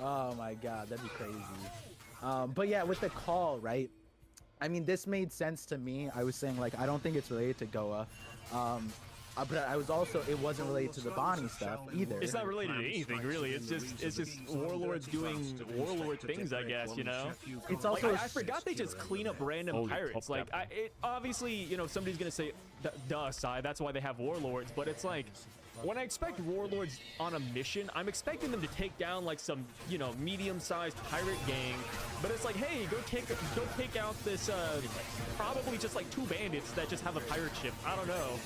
Oh my god, that'd be crazy. But yeah, with the call, right? I mean, this made sense to me. I was saying like I don't think it's related to Goa. But I was also, it wasn't related to the Bonnie stuff either. It's not related to anything, really. It's just warlords doing warlord things, I guess, you know? It's also like, I forgot they just clean up random pirates. Like, obviously, you know, somebody's gonna say, duh, Sai, that's why they have warlords. But it's like, when I expect warlords on a mission, I'm expecting them to take down like some, you know, medium-sized pirate gang. But it's like, hey, go take out this, probably just like 2 bandits that just have a pirate ship. I don't know.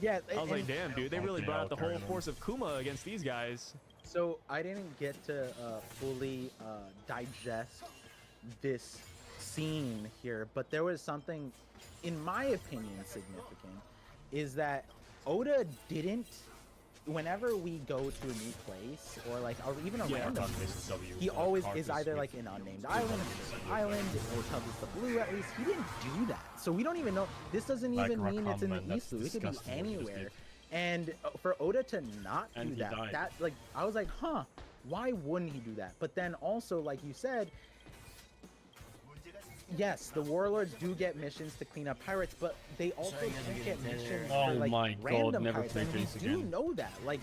Yeah, I was like, damn, dude, they really brought out the whole force of Kuma against these guys. So I didn't get to fully digest this scene here, but there was something, in my opinion, significant, is that Oda didn't, whenever we go to a new place, or like, or even a random place, he always is either like an unnamed island, or tells us the blue at least. He didn't do that. So we don't even know, this doesn't even mean it's in the East Blue. It could be anywhere. And for Oda to not do that, like, I was like, huh, why wouldn't he do that? But then also, like you said, yes, the warlords do get missions to clean up pirates, but they also can't get missions for like random pirates. And we do know that. Like,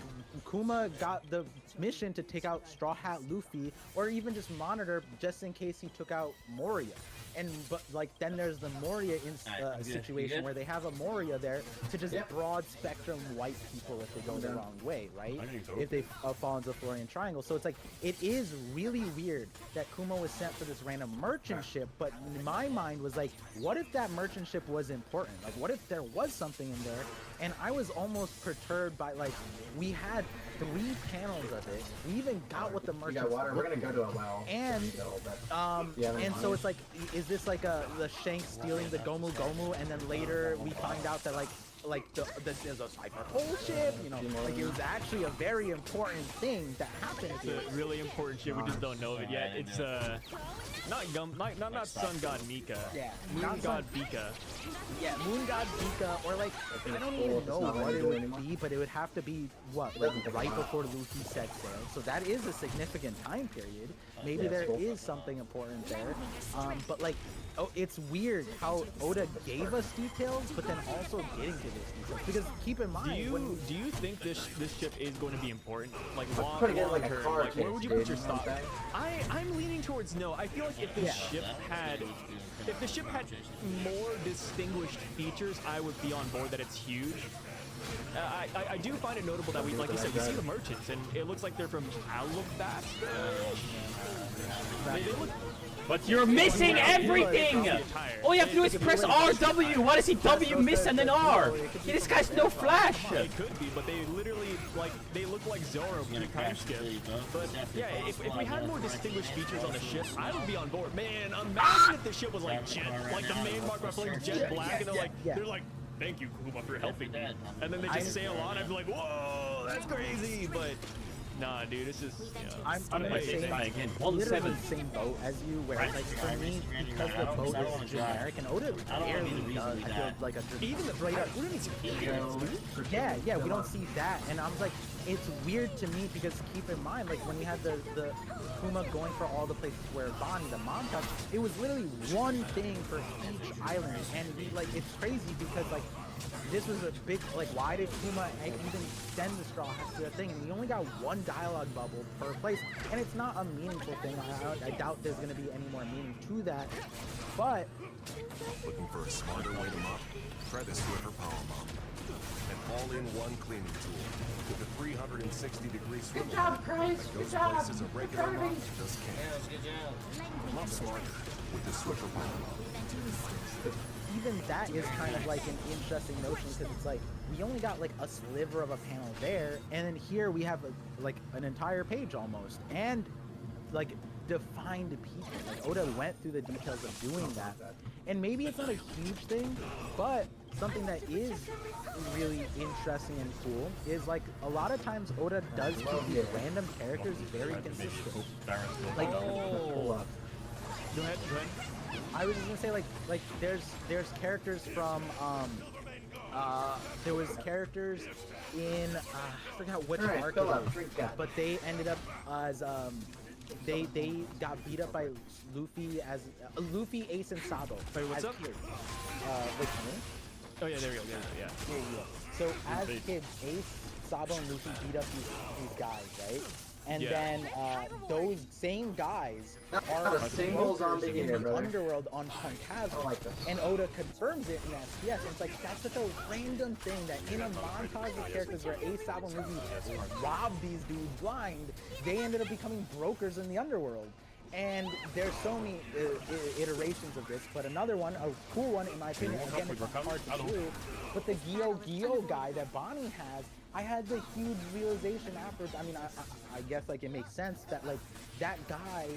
Kuma got the mission to take out Straw Hat Luffy, or even just monitor just in case he took out Moria. But like then there's the Moria situation where they have a Moria there to just broad spectrum white people if they go the wrong way, right? If they fall into the Florian Triangle. So it's like, it is really weird that Kuma was sent for this random merchant ship, but my mind was like, what if that merchant ship was important? Like, what if there was something in there? And I was almost perturbed by, like, we had 3 panels of it. We even got what the merchant. We're gonna go to a well. And so it's like, is this like the Shanks stealing the Gomu Gomu, and then later we find out that there's a sniper hole ship, you know, like it was actually a very important thing that happened. It's a really important ship. We just don't know of it yet. It's not Sun God Mika. Yeah, Moon God Bika. Yeah, Moon God Bika, or like I don't even know what it would be, but it would have to be what, like right before Luffy set sail. So that is a significant time period. Maybe there is something important there. But like, oh, it's weird how Oda gave us details, but then also getting to this details. Because keep in mind, do you think this ship is going to be important? Like long putting it like a term? car Like, where would you chase, put your dude, you know stop? what I'm I'm leaning towards no. I feel like if the ship had more distinguished features, I would be on board that it's huge. I do find it notable that we, like you said, we see the merchants, and it looks like they're from Alabasta. They look. But you're missing everything! All you have to do is press RW. Why does he W miss and then R? This guy's no flash. It could be, but they literally they look like Zoro with the time skip. But yeah, if we had more distinguished features on the ship, I would be on board. Man, imagine if the ship was like jet, like the main mark reflects jet black, and they're like, thank you, Kuma, for helping me. And then they just sail on. I'd be like, whoa, that's crazy. But nah, dude, it's just. I'm in the same, literally the same boat as you, where like for me, because the boat is generic, and Oda barely does. I feel like even the straight up. Yeah, we don't see that, and I was like, it's weird to me because keep in mind, like when we had the Kuma going for all the places where Bonnie, the montage, it was literally one thing for each island, and it's crazy because like. This was a big, like, why did Kuma even send the Straw Hats to that thing? And we only got 1 dialogue bubble per place, and it's not a meaningful thing. I doubt there's going to be any more meaning to that, but... Looking for a smarter way to mop? Try the Swiffer Power Mop. An all-in-one cleaning tool with a 360-degree swivel. Good job, Christ. Good job. Places a regular mop just can't. Mop smarter with the Swiffer Power Mop. Even that is kind of like an interesting notion because it's like we only got like a sliver of a panel there, and then here we have like an entire page almost, and like defined people. Like Oda went through the details of doing that, and maybe it's not a huge thing, but something that is really interesting and cool is like a lot of times Oda does keep these random characters very consistent. Like, Go ahead. I was just gonna say like there's characters from there was characters in I forgot which arc it was, but they ended up as they got beat up by Luffy as Luffy, Ace, and Sabo. Wait, what's up? Kids. Oh yeah, there we go. Yeah. There you go. So as kids, Ace, Sabo, and Luffy beat up these guys, right? And then those same guys are brokers in the underworld on Phantasm, and Oda confirms it in SPS. And it's like that's such a random thing that in a montage of characters where Ace, Sabo, and Luffy robbed these dudes blind, they ended up becoming brokers in the underworld. And there's so many iterations of this, but another one, a cool one in my opinion, again it's hard to do, but the Gyo guy that Bonnie has, I had the huge realization afterwards. I mean, I guess like it makes sense that like that guy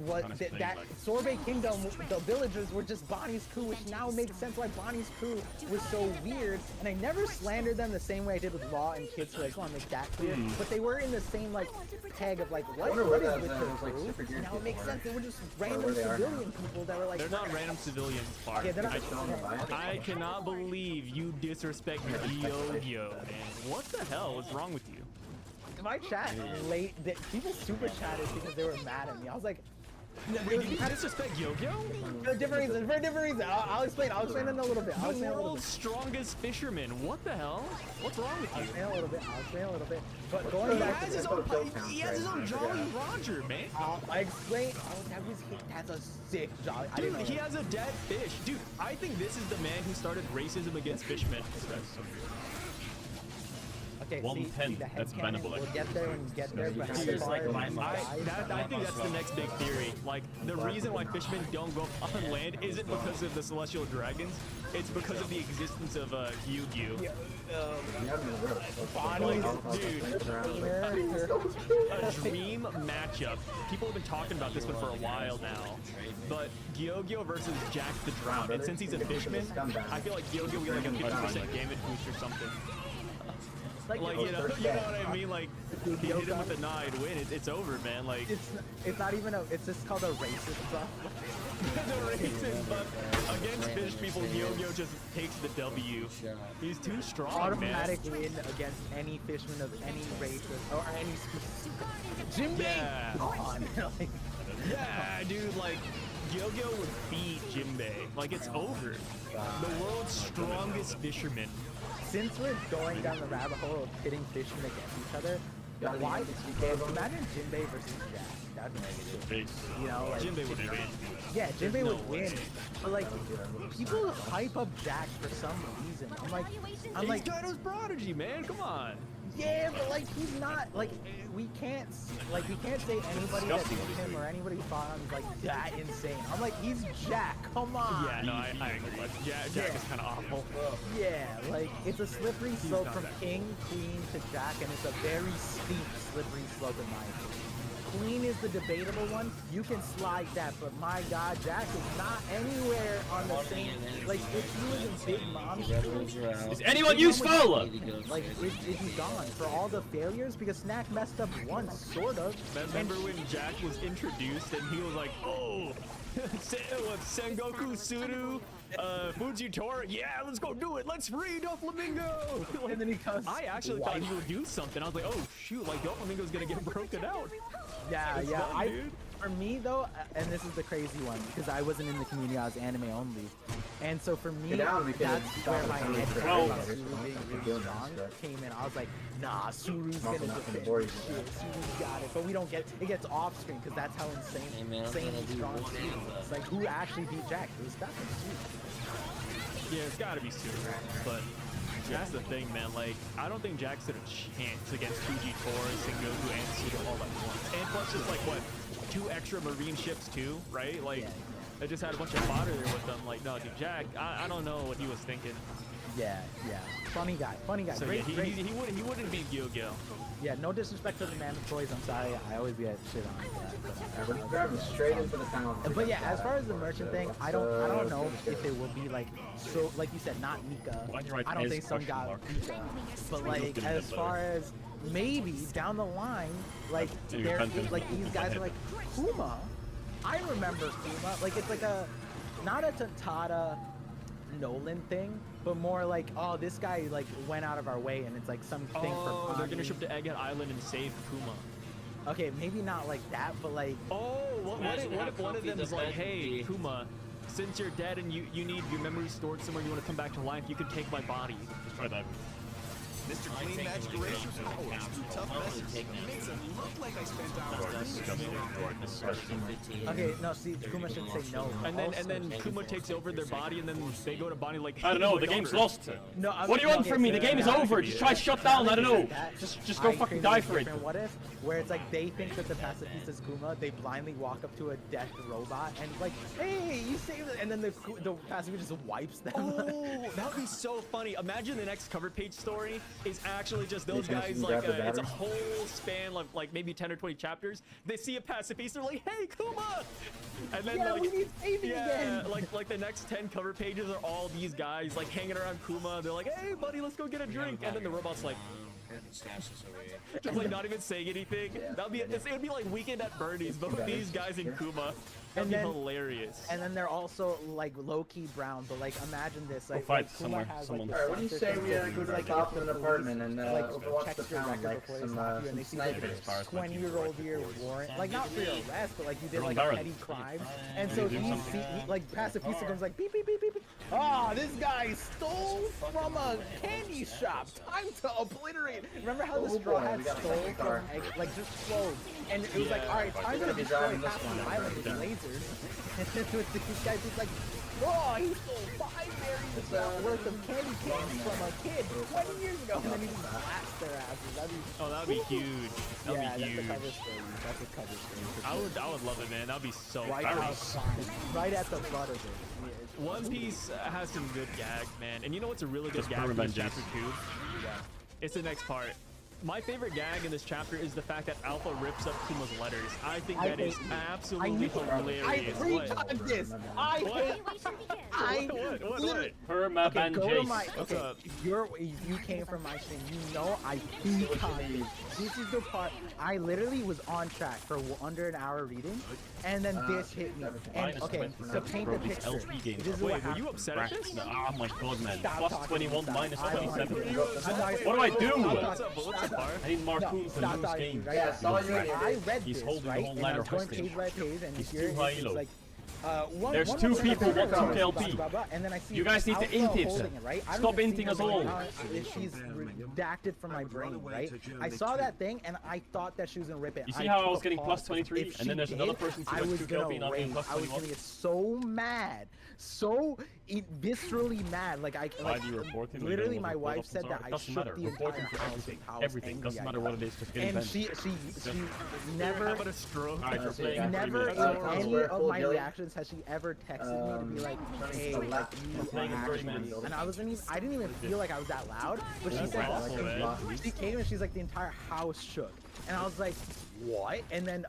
was that Sorbet Kingdom, the villagers were just Bonnie's crew, which now makes sense why Bonnie's crew was so weird. And I never slandered them the same way I did with Law and Kids, so I just want to make that clear. But they were in the same like tag of like what is with their crew? And now it makes sense. They were just random civilian people that were like. They're not random civilians, Park. Yeah, they're not. I cannot believe you disrespect Gyo, man. What the hell is wrong with you? My chat people super chatted because they were mad at me. I was like. Wait, did you disrespect Yo-Yo? For different reasons. I'll explain in a little bit. The world's strongest fisherman. What the hell? What's wrong with you? I'll explain a little bit. But going back to he has his own Jolly Roger, man. I explain. That's a sick Jolly. Dude, he has a dead fish. Dude, I think this is the man who started racism against fishmen. Okay, 110. the head That's cannon, bannable. we'll get there when we get there, but Dude, as far as I think that's the next big theory. Like, the reason why fishermen don't go up on land isn't because of the celestial dragons. It's because of the existence of Yu-Gi-Oh. Like, dude, a dream matchup. People have been talking about this one for a while now. But Gyogyo versus Jack the Drown. And since he's a fishman, I feel like Gyogyo will get like a 50% damage boost or something. Like you know what I mean? Like, he hit him with a nine win. It's over, man. Like, it's not even a. It's just called a racist buff. the racist buff against fish people. Yo-Yo just takes the W. He's too strong, Automatic win against any fishman of any race or any species. Jinbei. Yeah. On. Like, Yeah, dude. Like, Yo-Yo would beat Jinbei. Like, it's over. The world's strongest fisherman. Since we're going down the rabbit hole of pitting fishermen against each other, why? Imagine Jinbei versus Jack. That'd be negative. You know, like Jinbei would win. Yeah, Jinbei would win. But like, people hype up Jack for some reason. I'm like, He's got his prodigy, man. Come on. yeah, but like he's not like we can't say anybody that beat him or anybody fought him is like that insane. I'm like, he's Jack. Come on. Yeah, no, I agree. Jack is kind of awful. Yeah, like it's a slippery slope from king, queen to Jack, and it's a very steep, slippery slope in my opinion. Queen is the debatable one. You can slide that, but my God, Jack is not anywhere on the same. Like if he was in Big Mom's shoes, Is anyone useful? like he's gone for all the failures because Snack messed up once, sort of. Remember when Jack was introduced and he was like, oh, Sengoku, Suru, Fujitora, yeah, let's go do it. Let's free Doflamingo. Like, And then he comes. I actually thought he would do something. I was like, oh shoot, like Doflamingo's gonna get broken out. Yeah, It's yeah. done, dude. For me though, and this is the crazy one because I wasn't in the community, I was anime only, and so for me, that's where my head about Suru being really strong came in. I was like, nah, Suru's gonna defend this shit. Suru's got it, but we don't get it. Gets off screen because that's how insanely strong Suru is. It's like who actually beat Jack? It was definitely Suru. Yeah, it's gotta be Suru, but that's the thing, man. Like, I don't think Jack stood a chance against Fujitora, Sengoku, and Suru all at once. And plus, just like what, 2 extra marine ships too, right? Like, they just had a bunch of fodder there with them. Like, no, dude, Jack, I don't know what he was thinking. Yeah, yeah. Funny guy. So great, yeah, great. he wouldn't beat Gyogyo. Yeah, no disrespect to the man of toys. I'm sorry, I always get shit on for that. We're driving straight into the town. But yeah, as far as the merchant thing, I don't know if it will be like so, like you said, not Nika. I don't think some guy Nika. But like as far as maybe down the line, like there, like these guys are like Kuma. I remember Kuma. Like it's like a not a Tada Nolan thing, but more like, oh, this guy like went out of our way, and it's like something for. They're gonna ship to Egghead Island and save Kuma. Okay, maybe not like that, but like. Oh, what if one of them is like, hey, Kuma, since you're dead and you need your memories stored somewhere, you want to come back to life, you can take my body. Just try that. Mr. Clean Magic erases powers through tough messes. Makes it look like I spent hours cleaning. Okay, no, see, Kuma should say no. And then Kuma takes over their body, and then they go to Bonnie like. I don't know. The game's lost. No, What do you want from me? The game is over. Just try to shut down. I don't know. Just go fucking die for it. What if, where it's like they think that the pacifist is Kuma, they blindly walk up to a dead robot and like, hey, you saved it, and then the pacifist just wipes them. Oh, that would be so funny. Imagine the next cover page story is actually just those guys, like, it's a whole span of, like, maybe 10 or 20 chapters. They see a pacifist, they're like, hey, Kuma! And then, yeah, like, we need saving again. like the next 10 cover pages are all these guys, like, hanging around Kuma. They're like, hey, buddy, let's go get a drink. And then the robot's like, just, like, not even saying anything. That'd be, it would be like Weekend at Bernie's, but with these guys in Kuma. That'd be hilarious. And then they're also like low-key brown, but like imagine this, like, fight Kuma somewhere, has, someone. like, Alright, what do you say we go to the top of an apartment and overwatch the town like some snipers? 20-year-old here warrant, like not for your arrest, but like you did like a petty crime, and so he like pacifista comes like beep beep beep beep beep. Ah, this guy stole from a candy shop. Time to obliterate. remember how the Oh, Straw boy, Hat we got a stole second from car. like just flowed, and it was like, all right, I'm gonna destroy half the island with lasers. And then with these guys, it's like, oh, he stole 5 berries worth of candy canes from a kid 20 years ago, and then he just blasts their asses. That'd be, Oh, that would be huge. That would yeah, be huge. that's a cover story. That's a cover story. for I sure. would love it, man. That'd be so Right very outside, right at the butt of it. Yeah, One Piece has some good gags, man. And you know what's a really good Just gag for revenge this chapter 2? It's the next part. My favorite gag in this chapter is the fact that Alpha rips up Kuma's letters. I think that is absolutely hilarious. I What? retimed this. I hate. What? Perma Okay, ban go to Jace. my. What's Okay, up? if you came from my stream, you know I retimed this. This is the part. I literally was on track for under an hour reading, and then this hit me. And okay, to paint Bro, the these picture, LP games. this is Wait, what were you happened. upset at this? Oh my god, man. Stop Plus talking 21, about minus that. I don't 27. like it. I'm not- What do I do? What's up? What's up, Bar? I need Marcoon No, to stop lose talking games. right Yeah, now. I saw you. I read He's this, holding the right? whole And I ladder was going hostage. page by page, and He's here too high it's elo. like, There's one two more people chapter, want 2 blah, LP. blah, blah, and then I see You guys need to Alpha int it. holding right? I don't Stop even see inting her us all. going on if she's redacted from my brain, right? I saw that thing and I thought that she was gonna rip it. You see how I took was a getting pause. plus 23, If and then she there's another did, person who I has was 2 gonna LP not getting rage. plus I was 21. gonna get so mad, so viscerally mad. Like Why do you report him? literally, my wife said that I Doesn't shook matter. the Report entire him for house everything. with how Everything. angry Doesn't I matter got. what it is. Just get it And banned. she You're never having a stroke. Alright, you're playing for never 3 in minutes. any Square of full my jelly. reactions has she ever texted me to be like, hey, like you playing in 30 actually, minutes. and I wasn't even, I didn't even feel like I was that loud, but she That's said awful, that. man. She came and she's like, the entire house shook, and I was like, what? And then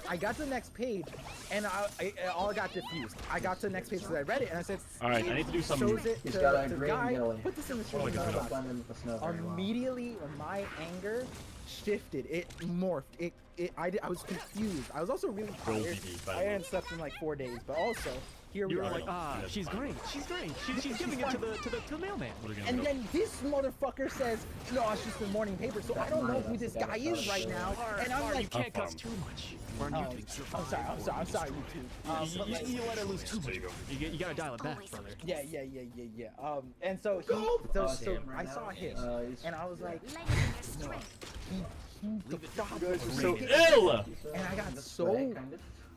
I got to the next page, and I all got diffused. I got to the next page because I read it, and I said, Alright, I need to do some. shows it He's to got a the green guy. jelly. Put this in the stream. Oh, I can none see of that. us. Blend in with the snow very well. Immediately, my anger shifted. It morphed. I was confused. I was also really tired. DD, by the I way. hadn't slept in like 4 days, but also here we You were are. like, she's great. She's great. She's giving it to the mailman. And then this motherfucker says, no, it's just the morning paper, so I don't know who this guy is right now. And I'm You like, can't cuss too much. We're on YouTube. I'm sorry, YouTube. But You let it loose too much. You gotta dial it back, brother. yeah. And so so I saw his, and I was like, the fuck is So ill! And I got so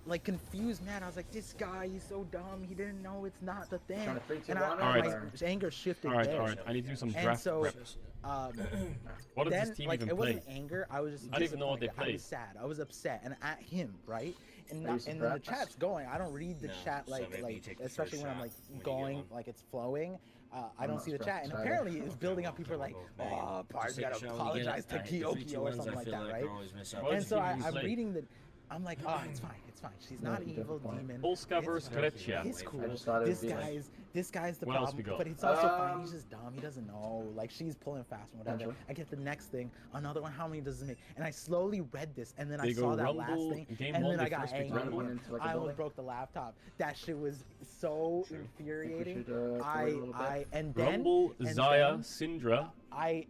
like confused, man. I was like, this guy, he's so dumb. He didn't know it's not the thing. Trying to freak And you out, my or- anger shifted Alright, there. alright. I need to do some And draft so, prep. What does then, this team like, even it play? wasn't anger. I was just. I don't even know what they disappointed. I play. was sad. I was upset, and at him, right? And Are you and then the surprised? chat's going. I don't read the chat like especially when I'm like going like it's flowing. I don't see the chat, and surprised. apparently it's building up. People are like, "Oh, Par's gotta apologize to Kyokyo or something like that, right?" And so I'm reading the. I'm like, oh, it's fine. She's not an evil demon. Polska versus Grecia. It's cool. I just thought it would be This guy's the What else we problem, got? but it's also fine. He's just dumb. He doesn't know. Like, she's pulling fast and whatever. Potentially. I get the next thing, another one. How many does it make? And I slowly read this, and then I They go saw that last Rumble, thing, game and one, then I they got first pick angry. Rumble. Went into, like, a I almost building. broke the laptop. That shit was so infuriating. should, wait a little bit. And then Rumble, and Zaya, then Syndra. I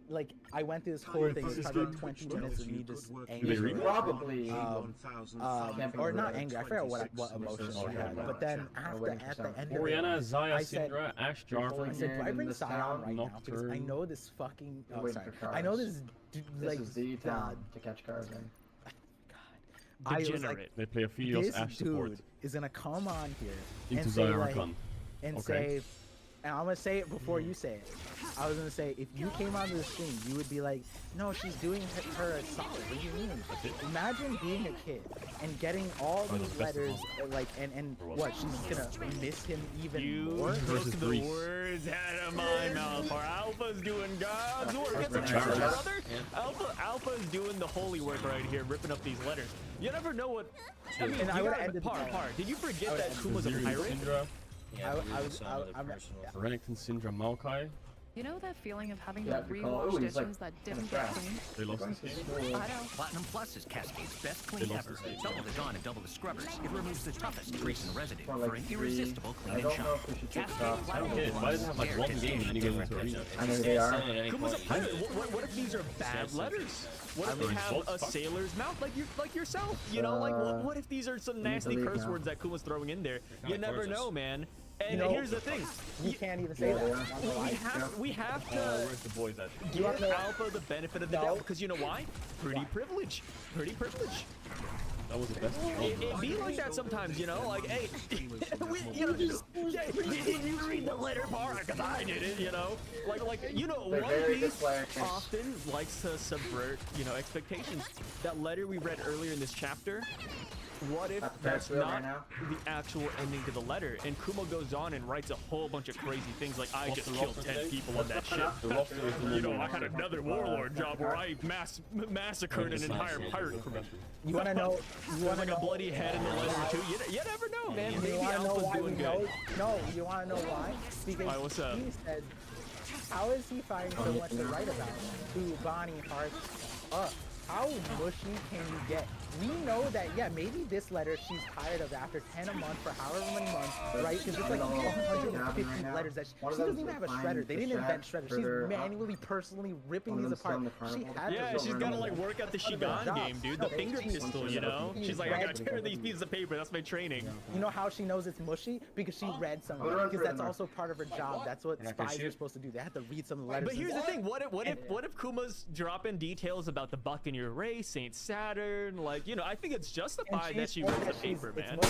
went through this whole thing. It was probably 20 minutes of me just angry. Probably. Or not angry. I forgot what emotions I had. But then at the end of Oriana, it, Zaya, I said, Syndra, Ash, I Jarvan. said, do I bring this Scion town, right now? Because I Nocturne. know this fucking. We're Oh, waiting sorry. for I know cars. this. This Like, is the town to catch cars in. I was like, Degenerate. They play a Filios this Ash support. dude is gonna come on here Into and say Zaya like, Rakan. and Okay. say, and I'm gonna say it before you say it. I was gonna say, if you came onto the stream, you would be like, no, she's doing her a solid. What do you mean? Imagine being a kid and getting all Oh, these the best of letters, all. like, and what? She's gonna miss him even You more. versus took the Greece. words out of my mouth. Our Alpha's doing God's work. It's a Versus true Greece. brother. Alpha's doing the holy work right here, ripping up these letters. You never know what. I mean, And I you would've gotta ended the par. game. Did you forget would've that ended Kuma's a Ziri, pirate? Syndra, I'm Renekton, Syndra, Maokai. You know that feeling of having Yeah, to because- oh, rewatch he's, like, dishes that didn't kinda get fast. cleaned? They lost this game. I know. Platinum Plus is Cascade's best They clean lost ever. this game. Double the Dawn and double the scrubbers. It removes the toughest grease and residue For for like an 3. irresistible I clean and don't know shine. if we should take Cascade shots. I don't Platinum get it. Why does it have like Plus one is game and then you go into arena? I know they are. Kuma's a pirate. What if these are bad letters? What if they have a sailor's mouth like yourself? You know, like what if these are some nasty leave curse now. words that Kuma's throwing in there? You never know, man. And You know, here's the thing. You can't even say that. We have to Where's the boys at? give Alpha the benefit of the doubt because you know why? Pretty privilege. Pretty privilege. That was the best. It be like that sometimes, you know? Like, hey, you know, just, you read the letter part because I did it, you know? Like you know, One Piece often likes to subvert, you know, expectations. That letter we read earlier in this chapter, what if that's not the actual ending to the letter? And Kuma goes on and writes a whole bunch of crazy things like, I just killed 10 people on that ship. You know, I had another warlord job where I massacred an entire pirate crew. You want to know? You want Like a bloody head in the letter too. You never know, man. You Maybe want to know Alpha's why we doing know? good. No, you want to know why? Because Why, what's up? he said, how is he finding so much to write about? To Bonnie Heart up. How mushy can you get? We know that, yeah, maybe this letter she's tired of after 10 a month for however many months, right? Because it's like 150 letters that she doesn't even have a shredder. They didn't invent shredders. She's manually, personally ripping these apart. She had She's gotta like work out the Shigan game, dude. The finger pistol, you know? She's like, I gotta tear these pieces of paper. That's my training. You know how she knows it's mushy? Because she read some of it. Because that's also part of her job. That's what spies are supposed to do. They have to read some of the letters. But here's the thing. What if Kuma's dropping details about the Buccaneer race, Saint Saturn? Like, you know, I think it's justified that she read the paper, man.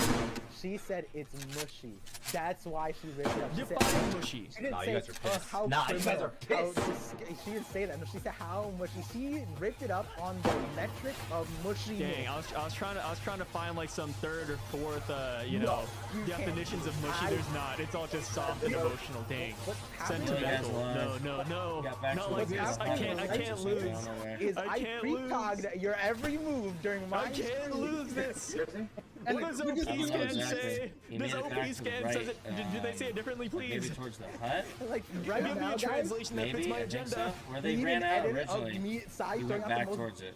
She said it's mushy. That's why she ripped it up. She Define mushy. She didn't say how she didn't say that. No, she said how mushy. She ripped it up on the metric of mushy. Dang, I was trying to find like some third or fourth, you know, definitions of mushy. There's not. It's all just soft and emotional. Dang, sentimental. No, not like this. I can't lose. I can't lose. Your every move during my. I can't lose this. What does OP scan say? Does OP scan says it? Did they say it differently, please? Maybe towards the hut. Like right Give me a translation that fits my agenda. Where they ran out originally. You went back towards it.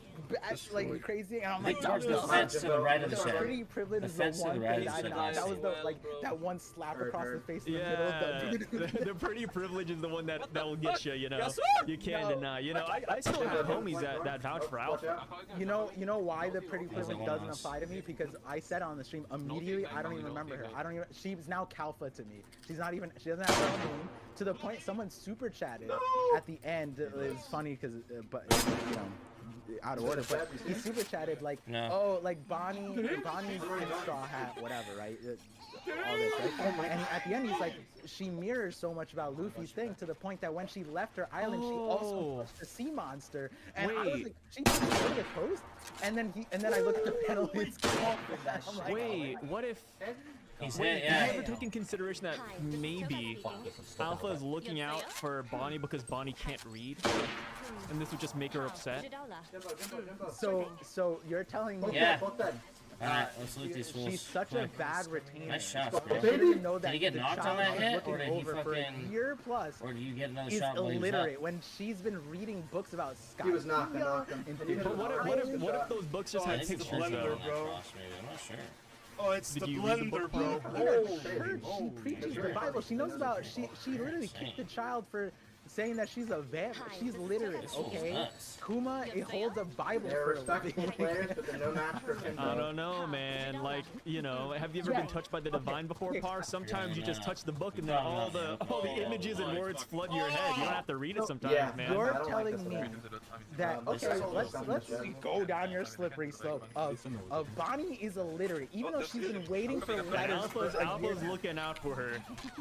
Like crazy, and I'm like, towards the fence to the right of the shed. Pretty privilege is the one thing I not. That was the that one slap across the face in the middle. The pretty privilege is the one that will get you. You know, you can't deny. You know, I still have homies that vouch for Alpha. You know why the pretty privilege doesn't apply to me? Because I said on the stream immediately, I don't even remember her. She's now Kalfa to me. She doesn't have her own name. To the point someone super chatted at the end. It was funny because, but you know, out of order. But he super chatted like, oh, like Bonnie's in Straw Hat, whatever, right? All this, right? And at the end, he's like, she mirrors so much about Luffy's thing to the point that when she left her island, she also pushed the sea monster. And I was like, she pushed the coast. And then I look at the panel, it's gone. Like, wait, what if? He Wait, did you ever take in consideration that maybe Alpha is looking out for Bonnie because Bonnie can't read, and this would just make her upset? So you're telling me? Yeah. Alright, let's loot these fools. She's such a bad retainer. Nice shots, bro. Did he get knocked on that hit, or did he fucking... year plus, or did you get another is shot while he was illiterate up? when she's been reading books about Sky. He was knocked. But what if those books just had pictures though? I'm not sure. Oh, it's the blender, bro. She preaches the Bible. She knows about. She literally kicked the child for saying that she's a vampire. She's literate, okay? Kuma, it holds a Bible for a living. I don't know, man. Like, you know, have you ever been touched by the divine before, Par? Sometimes you just touch the book and then all the images and words flood your head. You don't have to read it sometimes, man. You're telling me that, okay, let's go down your slippery slope of Bonnie is illiterate, even though she's been waiting for letters. Alpha's looking out for her.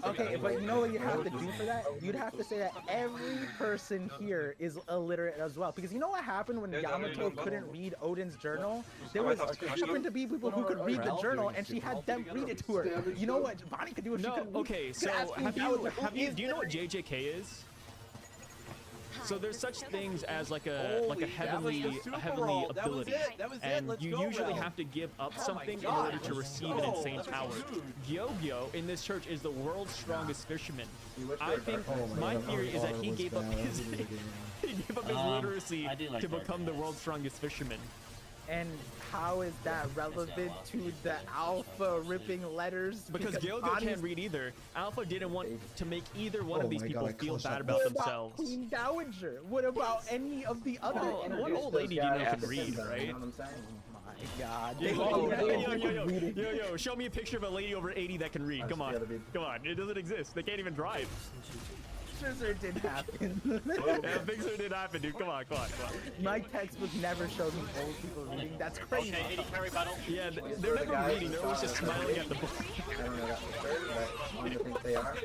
Okay, but you know what you have to do for that? You'd have to say that every person here is illiterate as well. Because you know what happened when Yamato couldn't read Odin's journal? There happened to be people who could read the journal, and she had them read it to her. You know what Bonnie could do if she could read? Okay, so do you know what JJK is? So there's such things as like a heavenly ability, and you usually have to give up something in order to receive an insane power. Gyogyo in this church is the world's strongest fisherman. I think my theory is that he gave up his literacy to become the world's strongest fisherman. And how is that relevant to the Alpha ripping letters? Because Gyogyo can't read either. Alpha didn't want to make either one of these people feel bad about themselves. What about Queen Dowager? What about any of the other? One old lady do you know can read, right? god. Yo, show me a picture of a lady over 80 that can read. Come on. Come on. It doesn't exist. They can't even drive. Sure did happen. Yeah, Big Sur did happen, dude. Come on. My textbook never showed me old people reading. That's crazy. Okay, 80 carry battle. Yeah, they're never reading. They're always just smiling at the book. I don't know that for sure, but I think they are.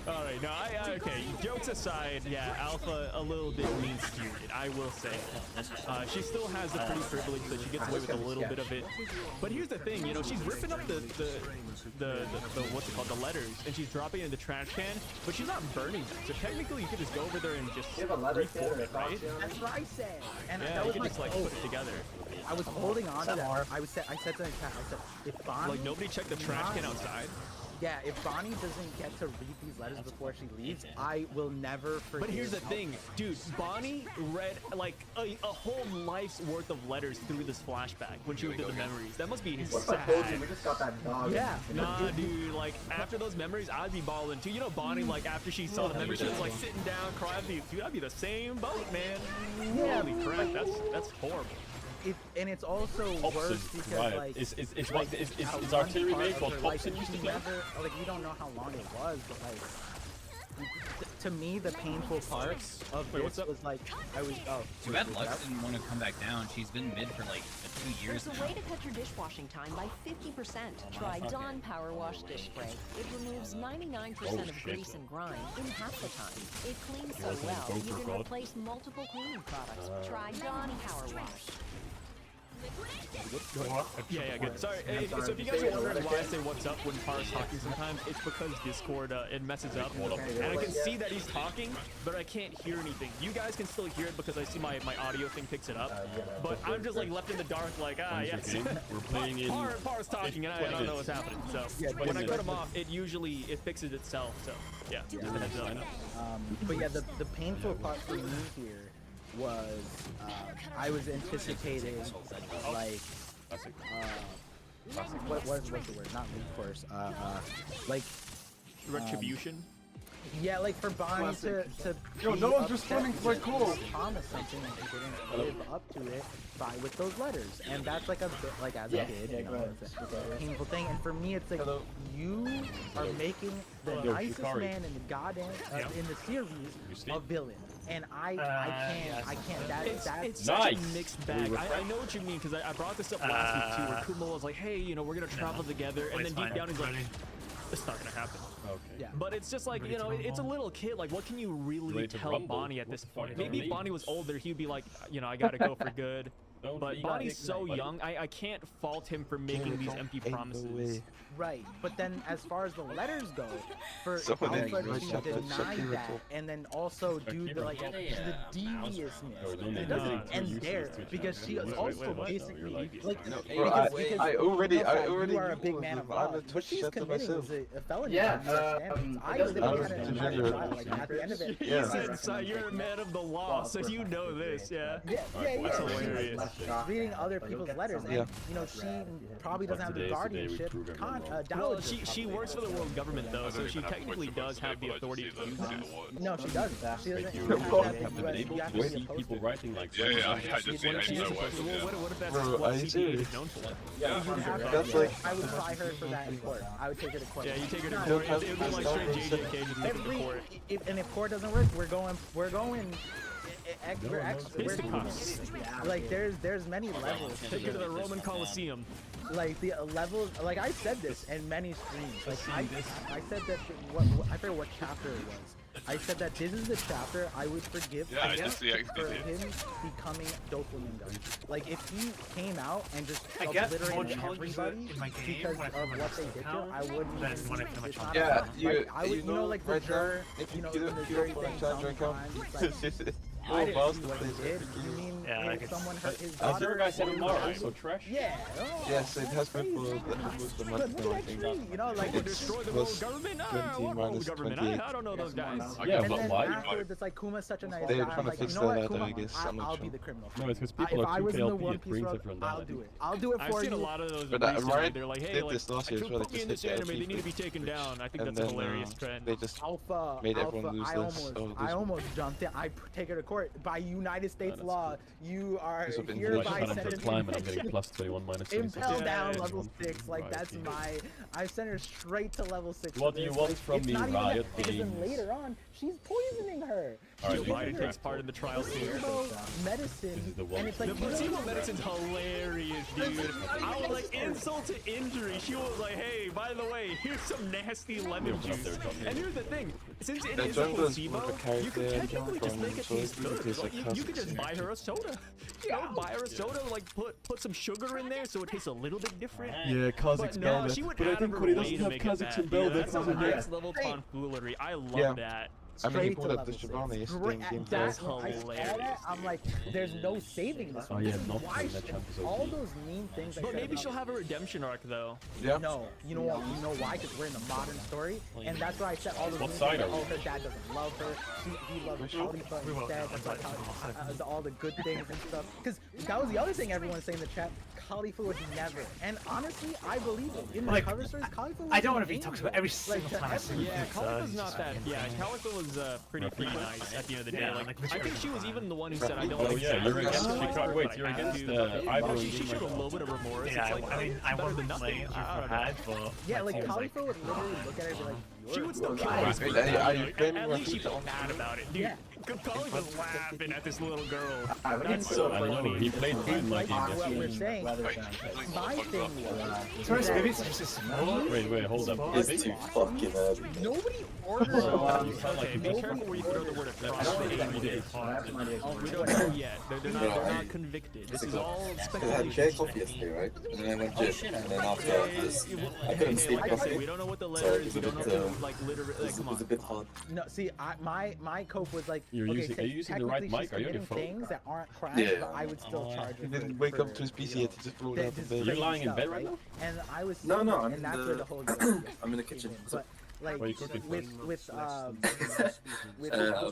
All right, no, okay. Jokes aside, yeah, Alpha a little bit mean-spirited, I will say. She still has the pretty privilege that she gets away with a little bit of it. But here's the thing, you know, she's ripping up the what's it called, the letters, and she's dropping it in the trash can, but she's not burning them. So technically, you could just go over there and just reform it, right? That's what I said. And Yeah, that you was can my just like hope. put it together. I was holding on to that. I said to the chat, I said, if Bonnie, Like nobody checked the trash can outside. yeah, if Bonnie doesn't get to read these letters before she leaves, I will never forget. But here's the thing, dude. Bonnie read like a whole life's worth of letters through this flashback when she did the memories. That must be What if I told you sad. we just got that dog? Yeah. Nah, dude. Like after those memories, I'd be balling too. You know, Bonnie. Like after she saw the memories, she was like sitting down, crying. Dude, I'd be the same boat, man. Yeah. Holy crap, that's horrible. And it's also worse because right. like Is at artillery one made part what of her life, Hobson used to she play? never, like we don't know how long it was, but like to me the painful part of this was like I was Too bad Lux didn't want to come back down. She's been mid for like 2 years There's now. a way to cut your dishwashing time by 50%. Try Dawn Power Wash Dish Spray. It removes 99% of grease and grime in half the time. It cleans so well, you can replace multiple cleaning products. Try Dawn Power Wash. Yeah, good. Sorry. Hey, so if you guys are wondering why I say what's up when Par's talking sometimes, it's because Discord, it messes up. And I can see that he's talking, but I can't hear anything. You guys can still hear it because I see my audio thing picks it up. But I'm just like left in the dark like, yes. We're playing in... Par's talking and I don't know what's happening. So when I cut him off, it fixes itself. So yeah, just a heads up. but yeah, the painful part for me here was I was anticipating like what's the word? Not recourse. Like retribution. Yeah, like for Bonnie to Yo, no one's responding to my call. Promise something and she didn't live up to it with those letters, and that's like a bit like as a kid, you know, it's a painful thing. And for me, it's like you are making the nicest man in the goddamn in the series a villain. And I can't. It's such a mixed bag. I know what you mean because I brought this up last week too, where Kumo was like, "Hey, you know, we're gonna travel together," and then deep down he's like, "It's not gonna happen." Okay. Yeah. But it's just like, you know, it's a little kid. Like, what can you really tell Bonnie at this point? Maybe if Bonnie was older, he'd be like, you know, I gotta go for good. But Bonnie's so young, I can't fault him for making these empty promises. Right, but then as far as the letters go, for Someone Alpha in to deny that, and then also do the like the deviousness, it doesn't end there because she is also basically like because I already you are a big man of law. What she's committing is a felony. Yeah, I was like at the end of it. He said, "You're a man of the law, so you know this." Yeah. That's hilarious. Reading other people's letters, and you know she probably doesn't have the guardianship. Well, she works for the world government though, so she technically does have the authority to use these. No, she doesn't. She doesn't. Have been able to see people writing like I just see What if that's what CPA is known for? That's like I would try her for that in court. I would take her to court. Yeah, you take her to court. It would be like straight JJK, just take her to court. And if court doesn't work, we're going. Like there's many levels. Take her to the Roman Colosseum. Like the levels, like I said this in many streams. Like I said that I forget what chapter it was. I said that this is the chapter I would forgive for him becoming Doflamingo. Like if he came out and just obliterated everybody because of what they did to him, I wouldn't even. yeah, you know, like the juror, you know, in the jury thing sometimes. I didn't see what he did. You mean if someone hurt his daughter? Zero guy said tomorrow, so trash. Yeah. Yes, it has been for the month now, I think. You know, like destroy the world government. What world government? I don't know those guys. Yeah, and but then why? afterwards, it's like Kuma's such a nice They're guy. trying to Like, fix you know that what, Kuma, I guess. I'm not I'll sure. be the criminal. No, it's because people If I are was too in the KLP, One it Piece brings road, everyone down. I'll do it. I'll do it I've for seen a you. lot of those. But recently. They're like, hey, did like, this last I year took as well, Pookie in just this hit anime. They LP need to be taken down. I think and that's a then hilarious trend. they just Alpha, made everyone lose I this. almost jumped in. I take her to court. court by United States law. You are This would have been hereby really fun sentenced to climb, and I'm getting plus 21 minus 26. impel down Yeah, level 6. Like that's my. I sent her straight to level 6. What do you want from it's me, not even that, Riot because then Games? later on, she's poisoning her. Joe Biden takes part in the trials too. Placebo medicine, This is the one. and it's like The placebo medicine's hilarious, dude. I was like, insult to injury. She was like, hey, by the way, here's some nasty lemon juice. And here's the thing, since it is a placebo, you can technically just make it taste good. Like, you could just buy her a soda. You know, buy her a soda, like put some sugar in there so it tastes a little bit different. Yeah, Kazakh's But no, she went out of her way to make it bad. Yeah, that's some next level tomfoolery. I love that. I mean, he Straight to pulled up level the 6. Shivani yesterday Great in at game that, four. when I saw that, I'm like, there's no saving this one. Oh, yeah, This is not why in that champ is all OP. those mean things. I But said maybe about- she'll have a redemption arc though. Yeah. No, you know why? Because we're in the modern story, and that's why I said all those What mean side things. are Oh, we? her dad doesn't love her. He loves Khalifa instead. That's like all the good things and stuff. Because that was the other thing everyone was saying in the chat. Khalifa would never. And honestly, I believe it. In the Like, cover stories, Khalifa was I don't want to an be talked angel. about every single to time I see everyone. Yeah, it. Khalifa's not that. Yeah, Khalifa was pretty nice at the end of the day. Yeah, Like, like, I think she was even the one who said, "I don't." Oh like yeah, you're Saturday against night, Chicago. but Wait, I you're have against to." Ivory. She showed a little bit of remorse. Yeah, It's like, I mean, I better wouldn't than blame nothing. you I for don't know. that, but Yeah, my like team's Khalifa would literally look at her and be like, She would still kill Right, us. wait, are you blaming At least she Rafiq? felt bad about it, dude. Yeah. Khalifa's laughing at this little girl. I That's so I know, funny. he played fine like him what yesterday. we're saying. My thing was, Sorry, maybe it's just a small. Wait, hold up. It's too fucking early. nobody ordered You sound like Okay, be careful where you throw the word across the everyday cause. We don't know yet. They're not convicted. This is all Because I had speculation. jerked off yesterday, right? And then I went gym, and then after I just, I couldn't sleep Like I said, we properly. don't know what the So letter it is. was We a don't know bit, if like literally. Like, it come was a on. bit hard. No, see, my cope was like, You're okay, using- so are you using the right technically mic? she's Are you on your committing phone? things that aren't crimes, Yeah. but I would still charge her. He didn't for- wake up for, to his PC you yet, he just rolled know, out of just bed. You're crazy lying in stuff, bed right now? And I was No, saying, no, I'm and in that's the- where the whole I'm in the kitchen. But like What are you cooking for? with I'm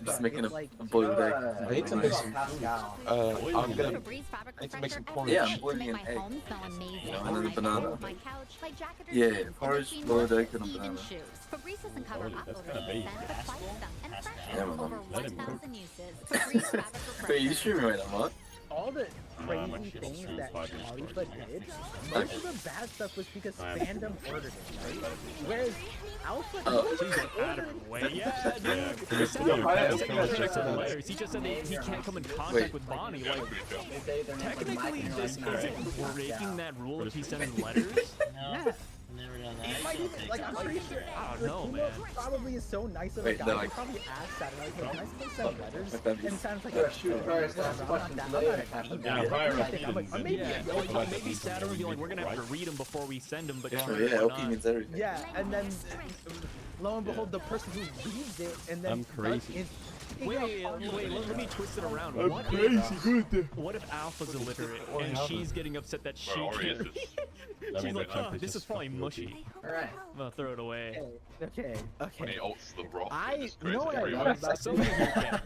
just making it's like, a boiled egg. I need to make some food. I'm gonna need to make some porridge. Yeah, I'm boiling an egg. And then a banana. Yeah, porridge, boiled egg, and a banana. That's kind of vague. Yeah, man. Let him cook. Wait, you streaming right now, Mark? all the I'm crazy actually things stream that 5 minutes Khalifa before did, most of the bad stuff was because fandom ordered it, right? Whereas Alpha She's out of her way. Yeah, dude. Yeah, He said yeah, he yeah, checks yeah. the letters. He just said that he can't come in contact Wait. with Bonnie. Like, technically, this isn't breaking that rule if he's sending letters. Yeah. It might even, like, I'm pretty sure. I don't know, Kumo man. probably is so nice of a Wait, guy. no, He like- probably asked that, like, hey, can I still send letters? Okay. And sounds like, Yeah, shoot, first, whatever, ask I'm questions not later. that. Yeah, Byron I'm like, didn't- maybe, Yeah, Yeah. maybe Saturn would be like, we're gonna have to read them before we send them, but Oh sure, yeah, why OP not? means everything. yeah, and then lo and behold, the person who reads it and then I'm crazy. Wait, let me twist it around. I'm What crazy if, good. what if Alpha's illiterate and she's getting upset that she can't read? She's mean, like, the champ oh, is this is just probably fucking mushy. Alright. I'm gonna throw it away. Okay. When he ults the rock, You know what I love about Somebody this? who can.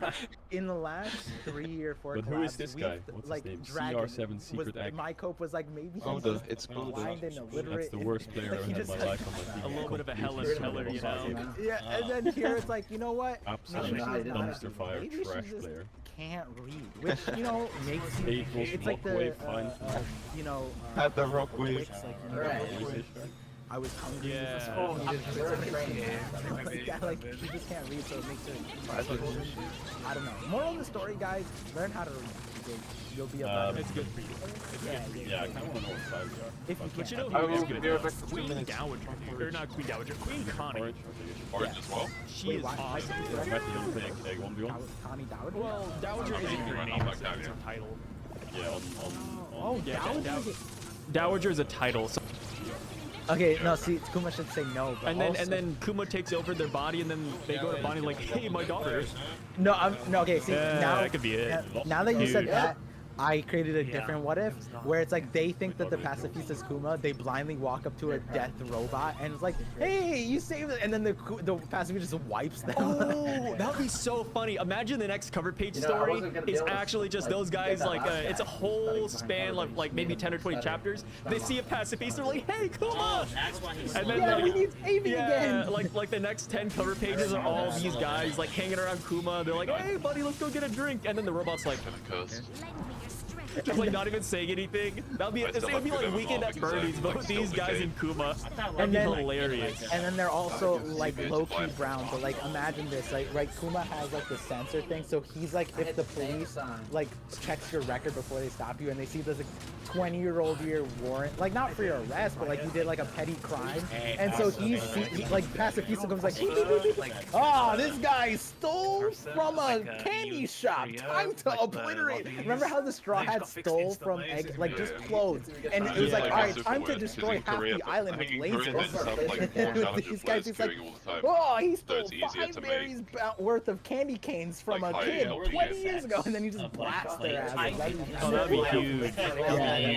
In the last 3 or 4 But who is collabs, this we've, guy? What's like, his name? Dragon CR7 secret was, act. my cope was like, maybe he's Golda, just it's Golda. blind and illiterate. That's the worst player Like, I've he ever had in just my has life on my A team. little bit of a Helen Keller, you know? Yeah, and then here it's like, you know what? Absolute Maybe she's not- dumpster fire maybe she trash just player. can't read, which, you know, makes you, Equals it's like block the, wave, fine. you know, Had the rock wave. Twix, like, you know, I was hungry. Yeah. Oh, like that, like she just can't read, so it makes her. I don't know. Moral of the story, guys: learn how to read. Because you'll be a better. It's good for you. Yeah, I kind of want to know what size they are. If you But you can. know I who is will good? be though? right back for 2 Queen minutes. Dowager, or not Queen Dowager, Queen Connie. Orange? orange as well. She Wait, is why- awesome. Matthew, don't think. Egg 1v1? Connie Dowager. Well, Dowager isn't her name; it's her title. Yeah, on Oh, Yeah, Dowager. Dowager is a title. So, Okay, no. See, Kuma should say no. But and then Kuma takes over their body, and then they go to Bonnie like, "Hey, my daughter." no, no. Okay, see Yeah, now that could be it. Now that you said Dude. that, I created a different what if where it's like they think that the pacifist is Kuma, they blindly walk up to a death robot and it's like, hey, you saved it, and then the pacifist just wipes them. Oh, that would be so funny. Imagine the next cover page story is actually just those guys, like it's a whole span of like maybe 10 or 20 chapters. They see a pacifist, they're like, hey, Kuma! And then we need saving again. like the next 10 cover pages are all these guys like hanging around Kuma. They're like, hey, buddy, let's go get a drink. And then the robot's like, just like not even saying anything. That'd be it would be like Weekend at Bernie's, but with these guys in Kuma. That'd be hilarious. And then they're also like low-key brown, but like imagine this, like right, Kuma has like the sensor thing, so he's like, if the police like checks your record before they stop you and they see there's a 20-year-old year warrant, like not for your arrest, but like you did like a petty crime, and so he like Pacifista comes like, oh, this guy stole from a candy shop, time to obliterate. Remember how the Straw Hat stole from like just clothes, and it was like, all right, time to destroy half the island with lasers. These guys just like, oh, he stole 5 berries worth of candy canes from a kid 20 years ago, and then you just blast their ass. That'd be huge. I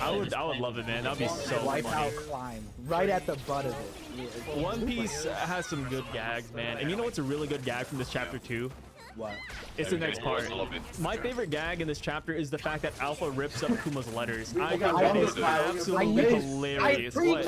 would love it, man. That'd be so wipe funny. out climb right at the butt of it. One Piece has some good gags, man. And you know what's a really good gag from this chapter too? What? It's the next part. My favorite gag in this chapter is the fact that Alpha rips up Kuma's letters. I got that is absolutely hilarious. What?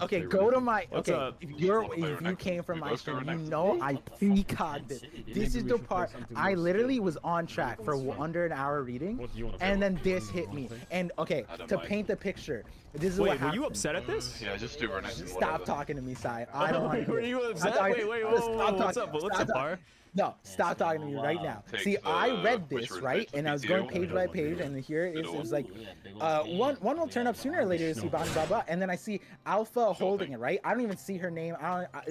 Okay, go to my. Okay, if you came from my stream, you know I precogged it. This is the part I literally was on track for under an hour reading, and then this hit me. And okay, to paint the picture, this is what happened. Were you upset at this? Yeah, just do running. Stop talking to me, Sai. I don't want to. Were you upset? Wait, what's up? What's up, Bar? No, stop talking to me right now. See, I read this, right? And I was going page by page, and here it was like, one will turn up sooner or later to see blah, blah, blah. And then I see Alpha holding it, right? I don't even see her name.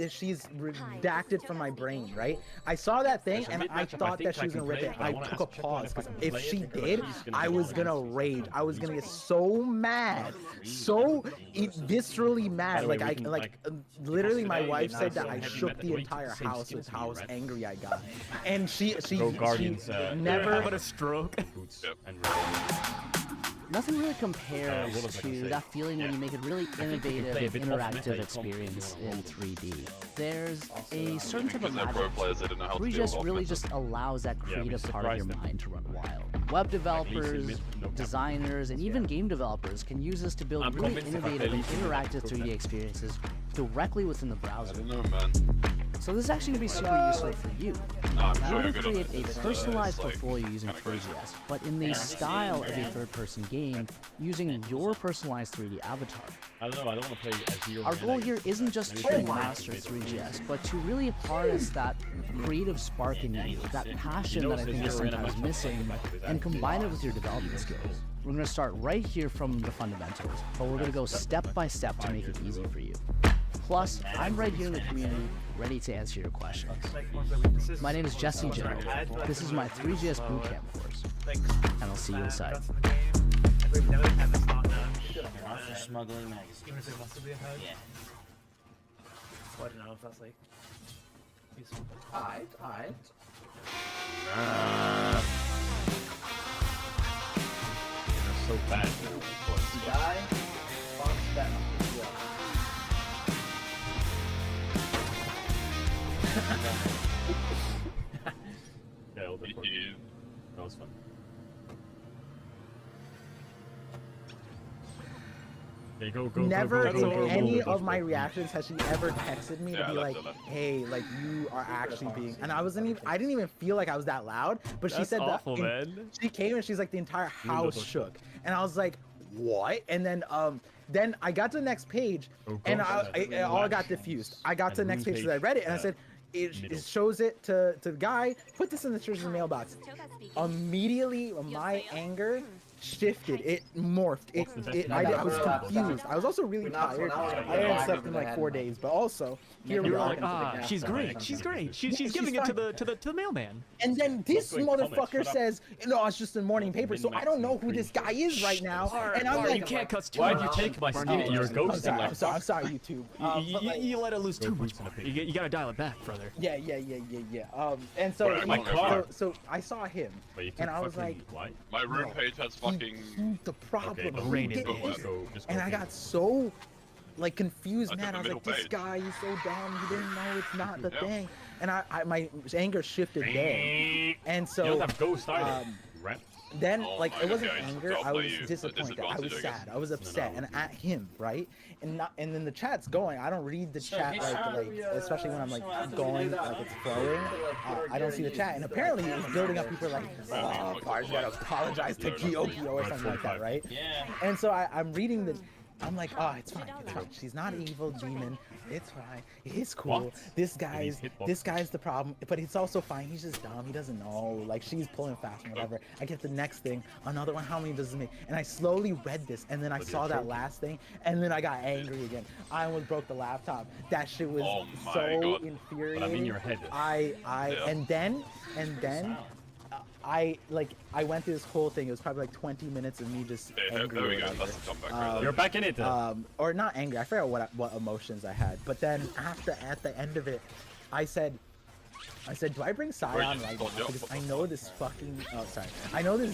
She's redacted from my brain, right? I saw that thing, and I thought that she was going to rip it. I took a pause, because if she did, I was going to rage. I was going to get so mad, so viscerally mad. Like literally my wife said that I shook the entire house with how angry I got. And she never had a stroke. Nothing really compares to that feeling when you make a really innovative, interactive experience in 3D. There's a certain type of magic. 3GS really just allows that creative part of your mind to run wild. Web developers, designers, and even game developers can use this to build really innovative and interactive 3D experiences directly within the browser. So this is actually going to be super useful for you. You want to create a personalized portfolio using 3GS, but in the style of a third-person game, using your personalized 3D avatar. I don't want to play as you. Our goal here isn't just to master 3GS, but to really harness that creative spark in you, that passion that I think is sometimes missing, and combine it with your development skills. We're going to start right here from the fundamentals, but we're going to go step by step to make it easy for you. Plus, I'm right here in the community, ready to answer your questions. My name is Jesse J. This is my 3GS bootcamp course, and I'll see you inside. Smuggling magazines. Even if it must be a head? Yeah. So I don't know if that's like useful. Alright. So bad. Die. Fox that. That was fun. Never in any of my reactions has she ever texted me to be like, hey, like you are actually being, and I didn't even feel like I was that loud, but she said awful, that man. She came and she's like, the entire house shook, and I was like, what? And then I got to the next page, and it all got diffused. I got to the next page because I read it, and I said, it shows it to the guy, put this in the church's mailbox. Immediately, my anger shifted, it morphed, I was confused. I was also really tired. I hadn't slept in like 4 days, but also here we are. Like, she's great. She's great. She's giving it to the mailman. And then this motherfucker says, no, it's just a morning paper. So I don't know who this guy is right now. And I'm like, you can't cuss too why'd much. you take my skin? You're ghosting. I'm sorry, YouTube. You let it lose too much. You gotta dial it back, brother. Yeah. And so, so I saw him, and I was like, my room page has fucking. He's the problem. Okay, and I got so like confused, man. I was like, this guy, he's so dumb. He didn't know it's not the thing. And my anger shifted there. And so then like it wasn't anger, I was disappointed, I was sad, I was upset, and at him, right? And then the chat's going. I don't read the chat like especially when I'm like going like it's flowing. I don't see the chat, and apparently it was building up. People are like, oh, Par's gotta apologize to Kyokyo or something like that, right? And so I'm reading the. I'm like, oh, it's fine. She's not an evil demon. It's fine. It's cool. What? This guy's the problem, but it's also fine. He's just dumb. He doesn't know. Like, she's pulling fast and whatever. I get the next thing, another one. How many does it make? And I slowly read this, and then I saw that last thing, and then I got angry again. I almost broke the laptop. That shit was so infuriating. But I'm in your head. And then. I went through this whole thing. It was probably like 20 minutes of me just angry. There we go. That's the comeback. You're back in it. Or not angry. I forgot what emotions I had. But then at the end of it, I said, do I bring Scion right now? Because I know this fucking. Oh, sorry. I know this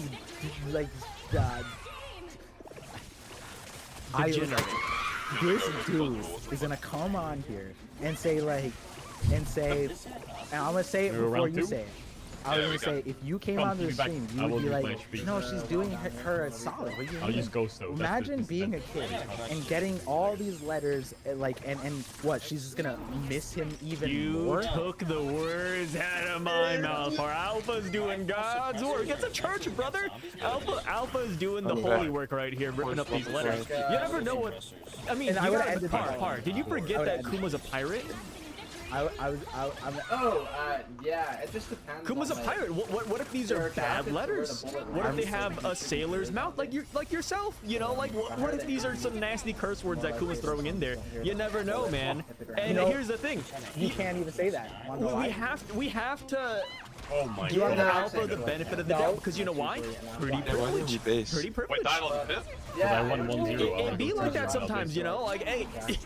like. This dude is gonna come on here and say, and I'm gonna say it before you say it. I was gonna say, if you came on the stream, you would be like, no, she's doing her a solid. What do you mean? I'll just ghost though. Imagine being a kid and getting all these letters, and what? She's just gonna miss him even more? You took the words out of my mouth. Our Alpha's doing God's work. It's a church, brother. Alpha's doing the holy work right here, ripping up these letters. You never know what. I mean, you gotta end part. Did you forget that Kuma's a pirate? Yeah, it just depends. Kuma's a pirate. What if these are bad letters? What if they have a sailor's mouth like yourself? You know, like what if these are some nasty curse words that Kuma's throwing in there? You never know, man. And here's the thing. You can't even say that. We have to. Oh my Give Alpha the benefit of the doubt, because you know why? Pretty privilege. Pretty privilege. Wait, dial on the fifth? Yeah, I won 1-0. It be like that sometimes, you know? Like, hey, did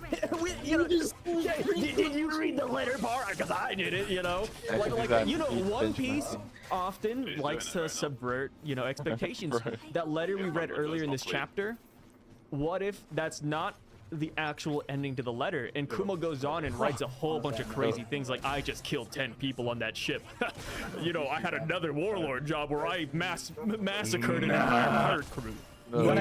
you read the letter bar? Because I did it, you know? Like, you know, One Piece often likes to subvert, you know, expectations. That letter we read earlier in this chapter, what if that's not the actual ending to the letter, and Kuma goes on and writes a whole bunch of crazy things like, I just killed 10 people on that ship. You know, I had another warlord job where I massacred an entire pirate crew. You want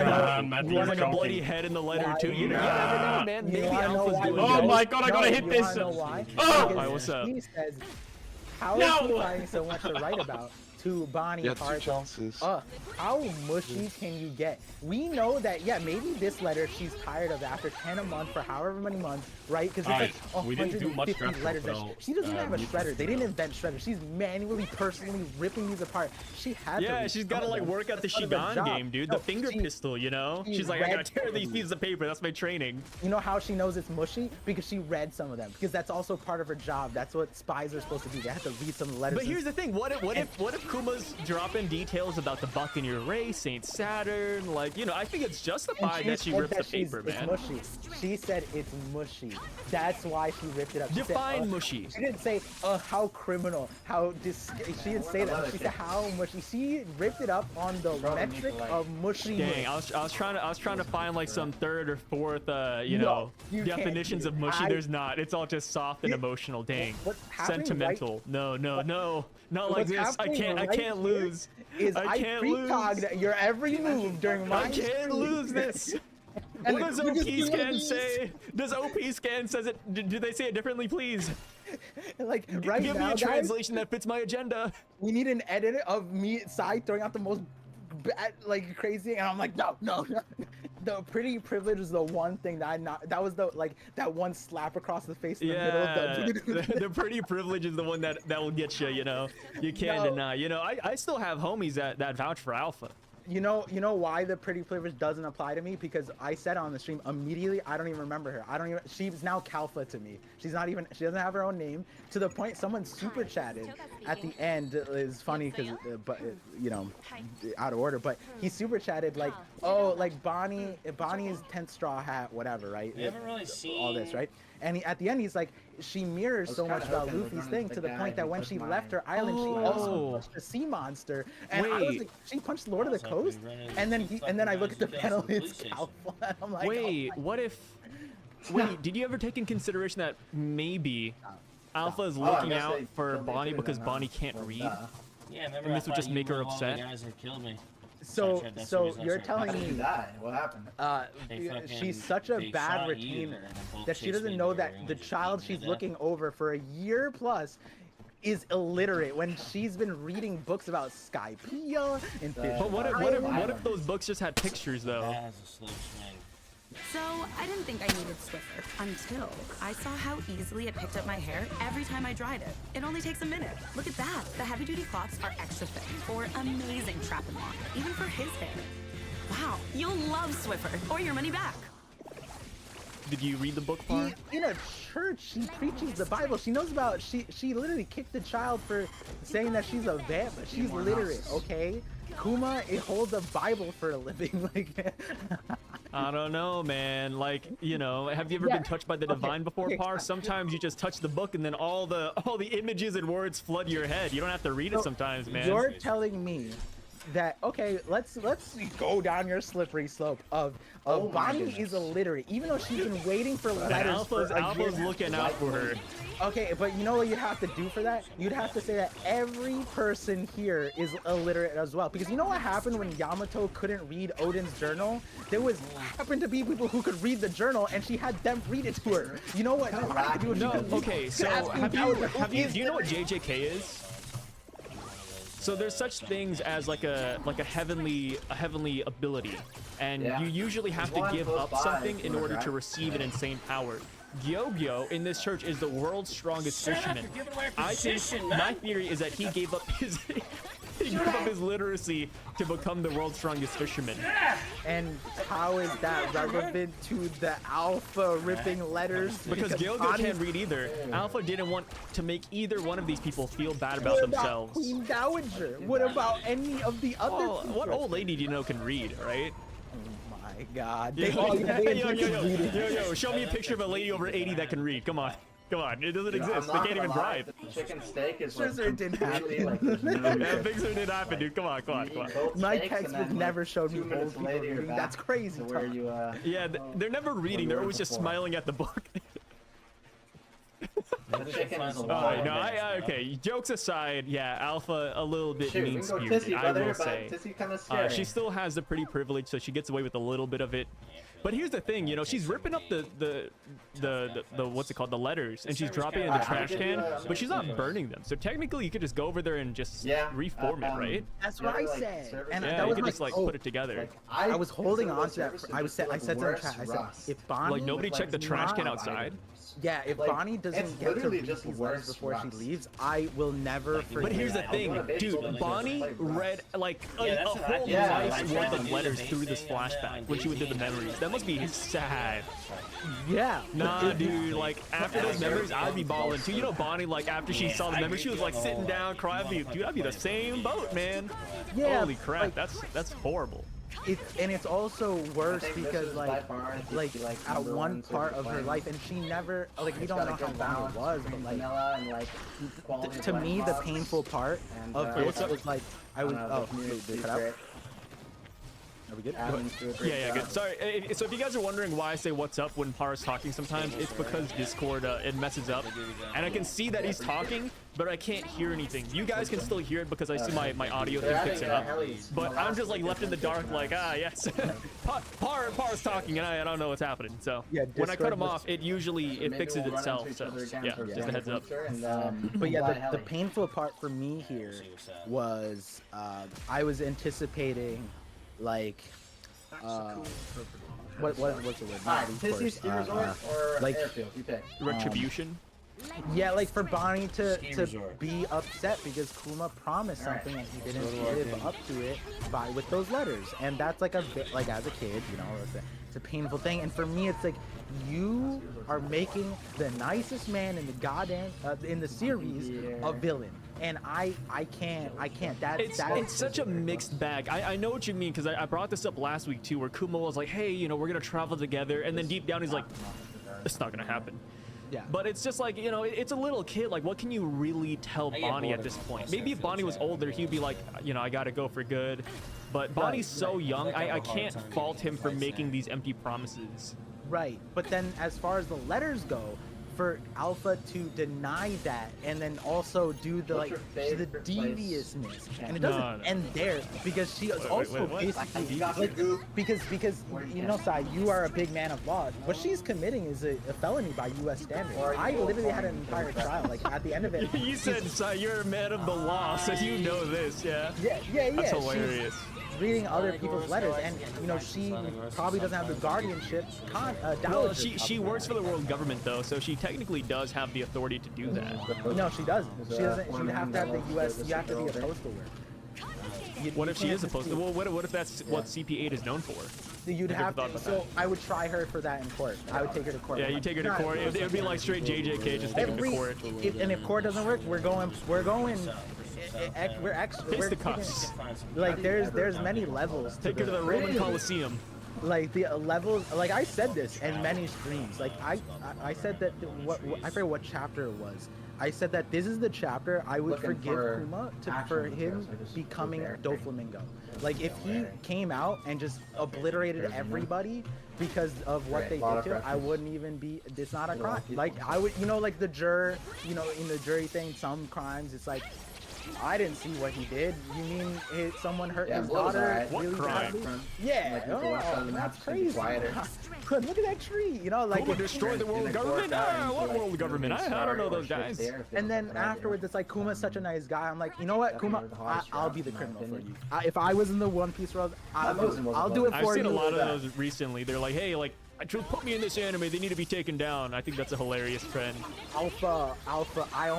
a bloody head in the letter too? You never know, man. Maybe Alpha's doing Oh my god, I gotta hit this! Why? Oh! What's up? He says, how is he finding so much to write about? To Bonnie Hart. How mushy can you get? We know that, yeah, maybe this letter she's tired of after 10 a month for however many months, right? Because it's like 150 letters. She doesn't even have a shredder. They didn't invent shredder. She's manually, personally ripping these apart. She had to. Yeah, she's got to like work out the Shigan game, dude. The finger pistol, you know? She's like, I gotta tear these pieces of paper. That's my training. You know how she knows it's mushy? Because she read some of them. Because that's also part of her job. That's what spies are supposed to do. They have to read some of the letters. But here's the thing. What if Kuma's dropping details about the Buccaneer race, Saint Saturn? Like, you know, I think it's justified that she ripped the paper, man. It's mushy. She said it's mushy. That's why she ripped it up. Define mushy. She didn't say, how criminal, how she didn't say that. She said how mushy. She ripped it up on the metric of mushy. Dang, I was trying to find like some third or fourth, you know, definitions of mushy. There's not. It's all just soft and emotional. Dang, sentimental. No, not like this. I can't lose. I can't lose. Your every move during my I can't lose this. What does OP Scan say? Does OP Scan says it? Do they say it differently, please? Like right Give now, me a translation that fits my agenda. We need an edit of me side throwing out the most bad, like crazy, and I'm like, no. The pretty privilege is the one thing that was the that one slap across the face in the middle. The pretty privilege is the one that will get you. You know, you can't deny. You know, I still have homies that vouch for Alpha. You know why the pretty privilege doesn't apply to me? Because I said on the stream immediately, I don't even remember her. She's now Kalfa to me. She doesn't have her own name, to the point someone super chatted at the end. Is funny because, out of order, but he super chatted like, oh, like Bonnie's 10th straw hat, whatever, right? We haven't really seen all this, right? And at the end, he's like, she mirrors so much about Luffy's thing to the point that when she left her island, she also punched a sea monster. And I was like, she punched Lord of the Coast, and then I look at the panel, it's Kalfa, and I'm like, wait, what if? Wait, did you ever take in consideration that maybe Alpha is looking out for Bonnie because Bonnie can't read? Yeah, remember And this would just make her upset. The guys that killed me. So you're telling me what happened? She's such a bad retainer that she doesn't know that the child she's looking over for a year plus is illiterate when she's been reading books about Skypiea and fish. But what if those books just had pictures though? That is a slow swing. So, I didn't think I needed Swiffer until I saw how easily it picked up my hair every time I dried it. It only takes a minute. Look at that. The heavy-duty cloths are extra thick for amazing trap and lock, even for his hair. Wow, you'll love Swiffer or your money back. Did you read the book part? In a church, she preaches the Bible. She knows about, she literally kicked the child for saying that she's a vamp. She's literate, okay? Kuma, it holds a Bible for a living. Like, I don't know, man. Like, have you ever been touched by the divine before, Par? Sometimes you just touch the book and then all the images and words flood your head. You don't have to read it sometimes, man. You're telling me that, okay, let's go down your slippery slope of Bonnie is illiterate, even though she's been waiting for letters Alpha's looking out for her. Okay, but you know what you'd have to do for that? You'd have to say that every person here is illiterate as well. Because you know what happened when Yamato couldn't read Odin's journal? There happened to be people who could read the journal, and she had them read it to her. You know what? Okay, so do you know what JJK is? So there's such things as like a heavenly ability, and you usually have to give up something in order to receive an insane power. Gyogyo in this church is the world's strongest fisherman. I think my theory is that he gave up his literacy to become the world's strongest fisherman. And how is that relevant to the Alpha ripping letters? Because Gyogyo can't read either. Alpha didn't want to make either one of these people feel bad about themselves. Queen Dowager? What about any of the other? What old lady do you know can read, right? My God. Yo, show me a picture of a lady over 80 that can read. Come on. It doesn't exist. They can't even drive. The chicken steak is it didn't happen. like there's no Big Sur didn't happen, dude. Come on. My textbook never showed me old people reading. That's crazy. Where you, yeah, they're never reading. They're always just smiling at the book. Okay, jokes aside, yeah, Alpha a little bit mean-spirited, I will say. She still has the pretty privilege, so she gets away with a little bit of it. But here's the thing, she's ripping up the what's it called, the letters, and she's dropping it in the trash can, but she's not burning them. So technically, you could just go over there and just reform it, right? That's what I said. And yeah, you could just put it together. I was holding on to that. I said to the chat, I said, if Bonnie, like nobody checked the trash can outside. Yeah, if Bonnie doesn't get to read these letters before she leaves, I will never forget. But here's the thing, dude. Bonnie read like a whole life's worth of letters through this flashback when she went through the memories. That must be sad. Yeah. Nah, dude. Like after those memories, I'd be balling too. Bonnie, like after she saw the memories, she was like sitting down, crying. Dude, I'd be the same boat, man. Yeah. Holy crap, that's horrible. It's also worse because like at one part of her life, and she never, like, we don't know how long it was, but like to me the painful part of this was like I was they cut out. Are we good? Yeah, good. Sorry. So if you guys are wondering why I say what's up when Par's talking sometimes, it's because Discord, it messes up. And I can see that he's talking, but I can't hear anything. You guys can still hear it because I see my audio thing fixing up. But I'm just like left in the dark like, yes. Par's talking and I don't know what's happening. So when I cut him off, it fixes itself. So yeah, just a heads up. But yeah, the painful part for me here was I was anticipating like what's the word? Ski resort or like airfield? You pick. Retribution. Yeah, like for Bonnie to be upset because Kuma promised something and he didn't live up to it with those letters, and that's like like as a kid, you know, it's a painful thing. And for me, it's like you are making the nicest man in the goddamn in the series a villain. And I can't. It's such a mixed bag. I know what you mean, because I brought this up last week too, where Kuma was like, hey, you know, we're gonna travel together, and then deep down he's like, it's not gonna happen. Yeah. But it's just like, you know, it's a little kid. Like, what can you really tell Bonnie at this point? Maybe if Bonnie was older, he'd be like, you know, I gotta go for good. But Bonnie's so young, I can't fault him for making these empty promises. Right. But then as far as the letters go, for Alpha to deny that and then also do the the deviousness, and it doesn't end there, because she is also basically like, because you know, Sai, you are a big man of law. What she's committing is a felony by U.S. standards. I literally had an entire trial. Like at the end of it, you said, Sai, you're a man of the law, so you know this, yeah. Yeah. That's hilarious. Reading other people's letters, and you know, she probably doesn't have the guardianship well, she works for the world government though, so she technically does have the authority to do that. No, she doesn't. She doesn't. She have to have the U.S. You have to be a postal worker. What if she is a postal? Well, what if that's what CP8 is known for? You'd have to. So I would try her for that in court. I would take her to court. Yeah, you take her to court. It would be like straight JJK, just take her to court. And if court doesn't work, we're going. We're Fisticuffs. Like there's many levels. Take her to the Roman Coliseum. Like the levels, like I said this in many streams. Like I said that I forget what chapter it was. I said that this is the chapter I would forgive Kuma for him becoming Doflamingo. Like if he came out and just obliterated everybody because of what they did to him, I wouldn't even be. It's not a crime. Like I would, you know, like the juror, you know, in the jury thing, some crimes it's like, I didn't see what he did. You mean someone hurt his daughter really badly? Yeah, that's crazy. Look at that tree. You know, like Kuma destroyed the world government. What world government? I don't know those guys. And then afterwards, it's like Kuma's such a nice guy. I'm like, you know what, Kuma, I'll be the criminal for you. If I was in the One Piece world, I'll do it for you. I've seen a lot of those recently. They're like, hey, like, put me in this anime. They need to be taken down. I think that's a hilarious trend. Alpha. I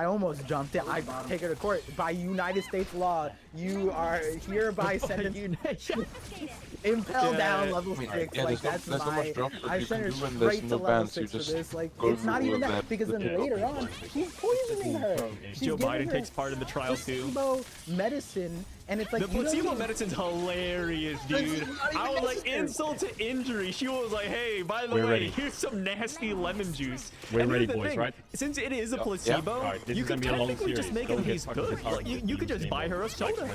almost jumped it. I take her to court by United States law. You are hereby sentenced. Impel down level 6. Yeah, like that's my. I sent her straight to level 6 for this. Like it's not even that, because then later on she's poisoning her. Joe Biden takes part in the trial too. Placebo medicine. And it's like the placebo medicine's hilarious, dude. I was like, insult to injury. She was like, hey, by the way, here's some nasty lemon juice. We're ready, boys, right? Since it is a placebo, you can technically just make it taste good. Like, you could just buy her a soda.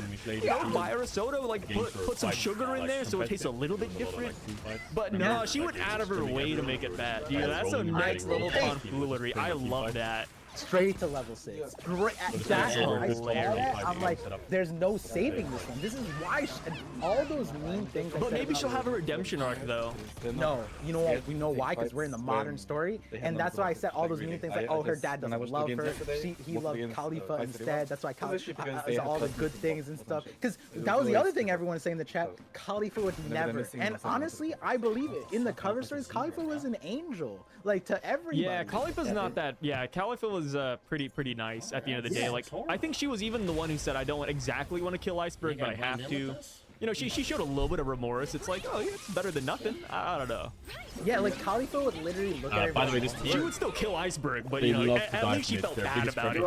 Buy her a soda, like put some sugar in there so it tastes a little bit different. But no, she went out of her way to make it bad, dude. That's a next level tomfoolery. I love that. Straight to level 6. I'm like, there's no saving this one. This is why all those mean things. But maybe she'll have a redemption arc though. No, you know what? We know why, because we're in the modern story, and that's why I said all those mean things. Like, oh, her dad doesn't love her. He loved Khalifa instead. That's why Khalifa all the good things and stuff. Because that was the other thing everyone was saying in the chat. Khalifa would never. And honestly, I believe it. In the cover stories, Khalifa was an angel, like to everybody. Yeah, Khalifa's not that. Yeah, Khalifa was pretty nice at the end of the day. Like, I think she was even the one who said, I don't exactly want to kill Iceberg, but I have to. You know, she showed a little bit of remorse. It's like, oh, yeah, it's better than nothing. I don't know. Yeah, like Khalifa would literally look at her. By the way, this she would still kill Iceberg, but you know, at least she felt bad about it.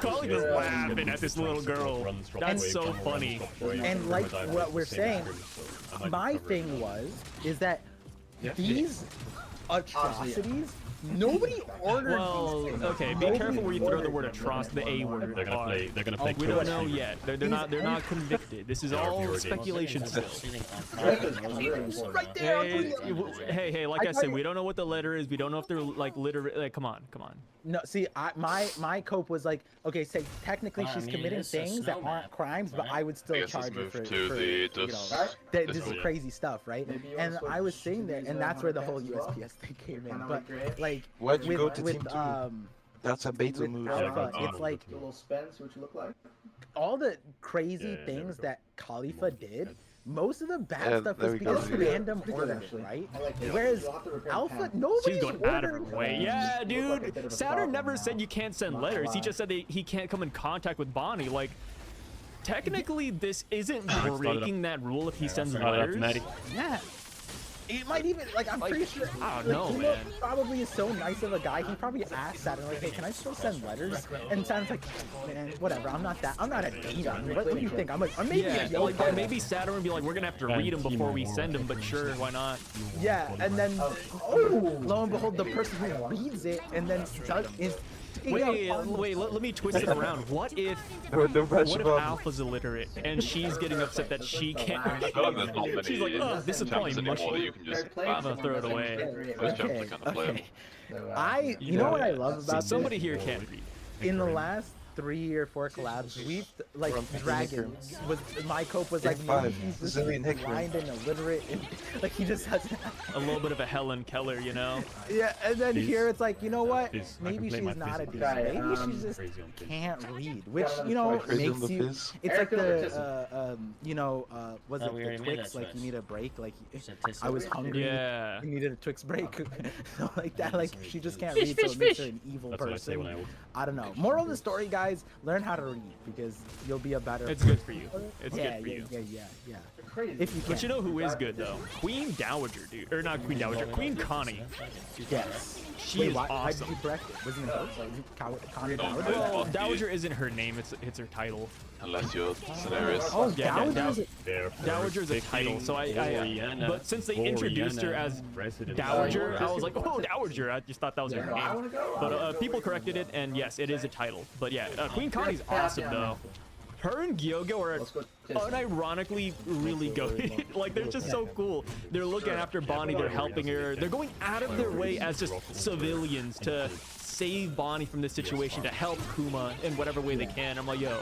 Khalifa's laughing at this little girl. That's so funny. And like what we're saying, my thing is that these atrocities, nobody ordered these things. Okay, be careful where you throw the word atrocity, the A word. They're gonna play. We don't know yet. They're not convicted. This is all speculation still. Right there. Hey, like I said, we don't know what the letter is. We don't know if they're like literally. Like, come on. No, see, my cope was like, okay, say technically she's committing things that aren't crimes, but I would still charge her for you know, this is crazy stuff, right? And I was sitting there, and that's where the whole USPS thing came in. But like, why'd you go to Team 2? That's a beta move. Alpha, it's like a little Spence, what you look like. all the crazy things that Khalifa did, most of the bad Yeah, stuff there was we go. because of random orders, right? Whereas Alpha, nobody's She's going out of her ordering way. them. Yeah, dude. Saturn never said you can't send letters. He just said that he can't come in contact with Bonnie. Like, technically, this isn't breaking that rule if he sends letters. Yeah. It might even, like, I'm pretty sure, I don't like, know, Kuma man. probably is so nice of a guy, he probably asked Saturn, like, hey, can I still send letters? And Saturn's like, man, whatever, I'm not a demon. What do you think? I'm maybe Yeah, a like, maybe Saturn would be like, we're gonna have to read them before we send them, but sure, why not? Yeah, and then, oh, lo and behold, the person who reads it and then is Wait, let me twist it around. What if Alpha's illiterate and she's getting upset that she can't read? She's like, oh, this is probably much. I'm gonna throw it away. Okay. You know what I love about this? Somebody here can't read. In the last 3 or 4 collabs, we've like Dragons was my cope was like maybe he's just blind and illiterate and like he just has a little bit of a Helen Keller, you know? Yeah, and then here it's like, you know what? Maybe she's not a demon. Maybe she just can't read, which you know makes you. It's like the you know was it the Twix? Like you need a break. Like I was hungry. Yeah. You needed a Twix break. So like that. Like she just can't read, so it makes her an evil person. I don't know. Moral of the story, guys. Learn how to read because you'll be a better. It's good for you. It's good for you. Yeah. If you can. But you know who is good though? Queen Dowager, dude. Or not Queen Dowager. Queen Connie. Yes. She is awesome. Why did you correct it? Wasn't it Connie Dowager? Well, Dowager isn't her name. It's her title. Unless you're scenarios. Oh, Dowager is a title. So but since they introduced her as Dowager, I was like, oh, Dowager. I just thought that was her name. But people corrected it, and yes, it is a title. But yeah, Queen Connie's awesome though. Her and Gyogo are unironically really good. Like, they're just so cool. They're looking after Bonnie, they're helping her. They're going out of their way as just civilians to save Bonnie from this situation, to help Kuma in whatever way they can. I'm like, yo,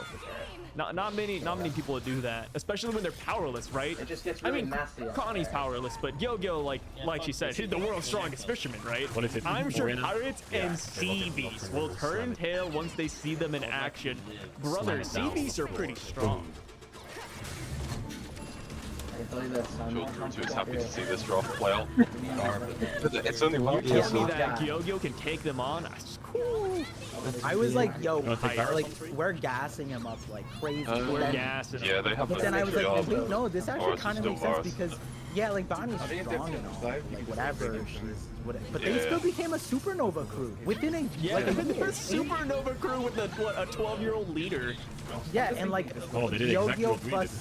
not many people would do that, especially when they're powerless, right? I mean, Connie's powerless, but Gyogo, like she said, he's the world's strongest fisherman, right? I'm sure pirates and sea beasts will turn tail once they see them in action. Brother, sea beasts are pretty strong. Too happy to see this draft play out. It's only one You tell me that Gyogo can take them on? That's cool. I was like, yo, like we're gassing him up like crazy. We're gassing him. Yeah, they have. But then I was like, wait, no, this actually kind of makes sense because, yeah, like Bonnie's strong and all, like whatever she's, but they still became a supernova crew within a like a supernova crew with a 12-year-old leader. Yeah, and like Yo-Yo plus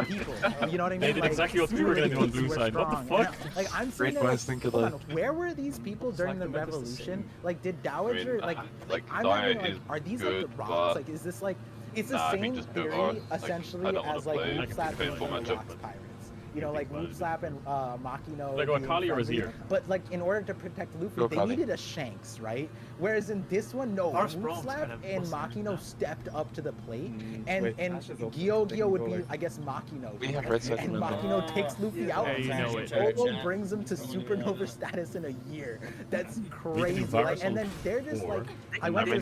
people, you know what I mean? They did exactly what we were gonna do on blue side. What the fuck? Like I'm saying, where were these people during the revolution? Like, did Dowager like I'm wondering, like, are these like the rocks? Like, is this like it's the same theory essentially as like Moop Slap and Rocks Pirates? You know, like Moop Slap and Makino. Like Akali was here. But like in order to protect Luffy, they needed a Shanks, right? Whereas in this one, no, Moop Slap and Makino stepped up to the plate, and Gyo would be, I guess, Makino. And Makino takes Luffy out. Olo brings him to supernova status in a year. That's crazy. Like, and then they're just like, I went to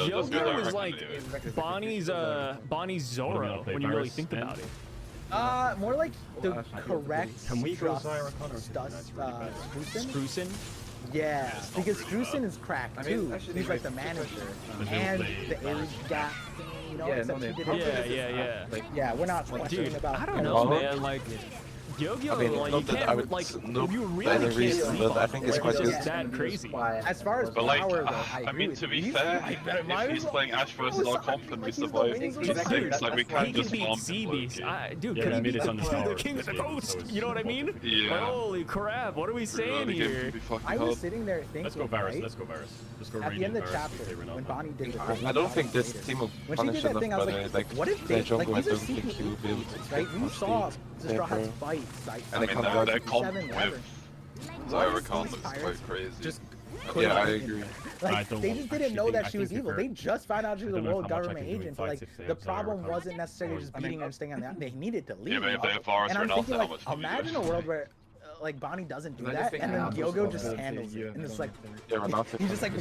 Gyogo is like Bonnie's Zoro when you really think about it. More like the correct. Can we go Sprucin? Yeah, because Strucin is cracked too. He's like the manager and the age gap. You know, except he did it. Yeah, we're not questioning about. I don't know, man. Like. Yo-Yo, like, you can't, like, you really can't sleep on I think it's quite just that crazy. As far as but like, power, though, I mean, to be fair, if he's playing Ash versus our comp and we survive, it's like we can't just farm Sea Beast. Dude, can he beat the king of the coast? You know what I mean? Yeah. Holy crap, what are we saying here? I was sitting there thinking, let's go Varus, let's go Varus. Let's go at the end of the chapter, when Bonnie did the thing. I don't think this team will punish enough, but like, what if they, like, these are secret agents, right? We saw the Straw Hats fight, and they come out that comp with Zyricon looks quite crazy. Yeah, I agree. Like, they just didn't know that she was evil. They just found out she was a world government agent. But, like, the problem wasn't necessarily just beating her and staying on that. They needed to leave. Yeah, but if they have Varus, and I'm thinking, like, imagine a world where, like Bonnie doesn't do that, and then Gyogo just handles it, and it's like he just like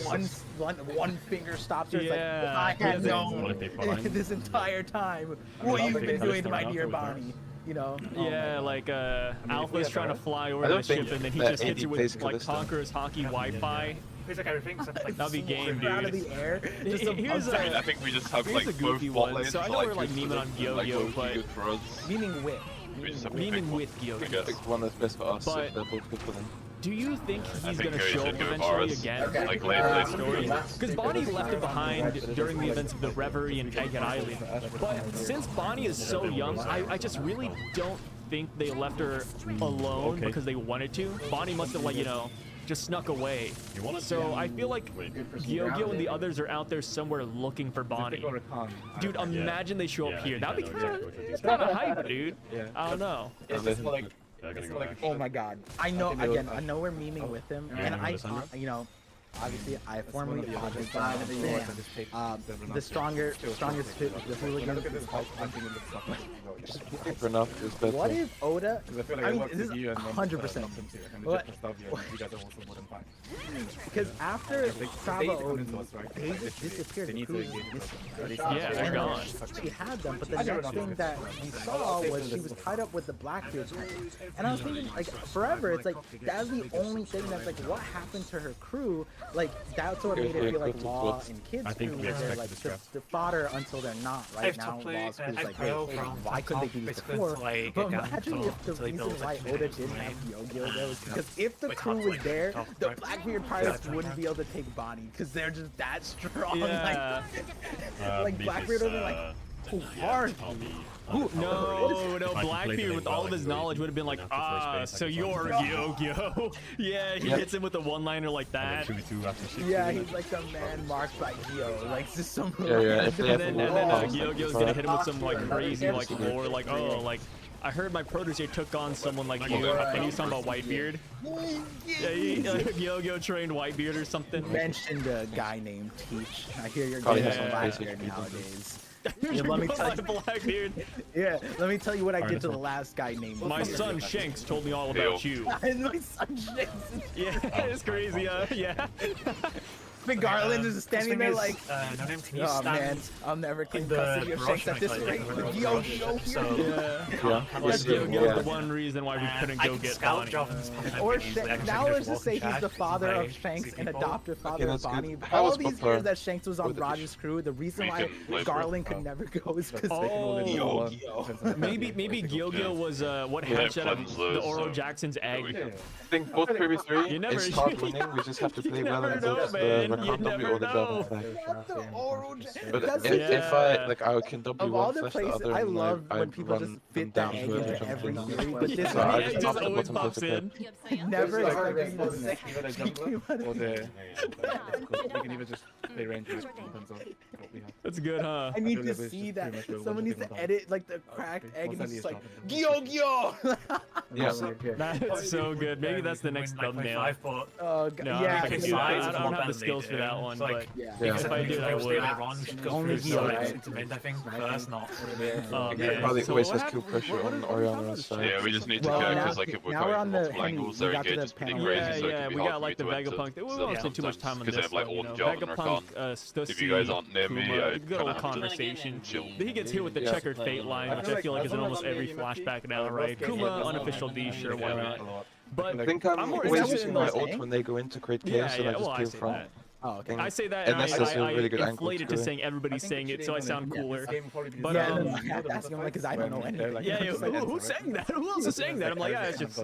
one finger stops her. It's like I had known this entire time what you've been doing to my dear Bonnie. You know? Yeah, like Alpha's trying to fly over the ship, and then he just hits you with like Conqueror's Hockey Wi-Fi. It's like everything. That'll be game, dude. Out of the air. I think we just have like both bot lanes. So I know we're like memeing on Gyo-Gyo, but memeing with. Memeing with Gyo-Gyo. One that's best for us. But they're both good for them. do you think he's going to show up eventually again? Like late story? Because Bonnie left it behind during the events of the Reverie and Egghead Island. But since Bonnie is so young, I just really don't think they left her alone because they wanted to. Bonnie must have, like, you know, just snuck away. So I feel like Gyo-Gyo and the others are out there somewhere looking for Bonnie. Dude, imagine they show up here. That'd be kind of hype, dude. I don't know. Oh my god. I know, again, I know we're memeing with him, and I, you know, obviously I formally apologize. The strongest the hooligan enough is better. What if Oda, I mean, this is 100%. Because after Saba Oda, they just disappeared. Yeah, they're gone. She had them, but the next thing that we saw was she was tied up with the Blackbeard. And I was thinking, like, forever, it's like, that's the only thing that's like, what happened to her crew? Like, that's what made it feel like Law and Kids crew, where like the fodder until they're not. Right now, Law's crew's like, hey, why couldn't they do this before? But imagine if the reason why Oda didn't have Gyo-Gyo there was because if the crew was there, the Blackbeard Pirates wouldn't be able to take Bonnie because they're just that strong. Like Blackbeard would be like, who are you? No, Blackbeard with all of his knowledge would have been like, so you're Gyo-Gyo. Yeah, he hits him with a one-liner like that. Yeah, he's like the man marked by Gyo, like just some. And then Gyo-Gyo's gonna hit him with some like crazy like lore, like like I heard my protege took on someone like you, and he was talking about Whitebeard. Yeah, Gyo-Gyo trained Whitebeard or something. Mentioned a guy named Teach. I hear you're getting some Blackbeard nowadays. Yeah, let me tell you, Blackbeard. Yeah, let me tell you what I did to the last guy named. My son Shanks told me all about you. My son Shanks. Yeah, it's crazy. Yeah. Big Garland is standing there like, oh man, I'll never claim custody of Shanks at this rate. Gyo-Gyo That's the one reason why we couldn't go get Bonnie. Or now let's just say he's the father of Shanks and adoptive father of Bonnie. All these years that Shanks was on Roger's crew, the reason why Garland could never go is because maybe Gyo-Gyo was what hatched out of the Oro Jackson's egg. I think both previous three is hard winning. We just have to play well against the W or the double flag. But if I can W one flash the other, I love when people just fit that egg into every theory, but this one just always pops in. Never expected or you can even just play range in terms of what we have. That's good, huh? I need to see that. Someone needs to edit like the cracked egg and it's just like Gyo-Gyo. Yeah, that's so good. Maybe that's the next thumbnail. Oh god, yeah. I don't have the skills for that one, but if I did, I would. Only I think first, not. Probably always has kill pressure on Oriana's side. Yeah, we just need to go because like if we're going from multiple angles, their engage is pretty crazy, so it can be we hard got like the for me to Vegapunk. We won't spend too much time on this. Because they have like all the jump and Vegapunk, Archon. If you guys aren't near me, good old conversation. He gets hit with the checkered fate line, which I feel like is in almost every flashback now, right? Kuma, unofficial D, sure, why not? But I think I'm more always interested using in my those. ult when they go into create chaos, and I just kill from. Oh, okay. I say that, and I inflate it to saying everybody's saying it, so I sound cooler. But that's the only because I don't know anything. Who's saying that? Who else is saying that? I'm like, yeah, it's just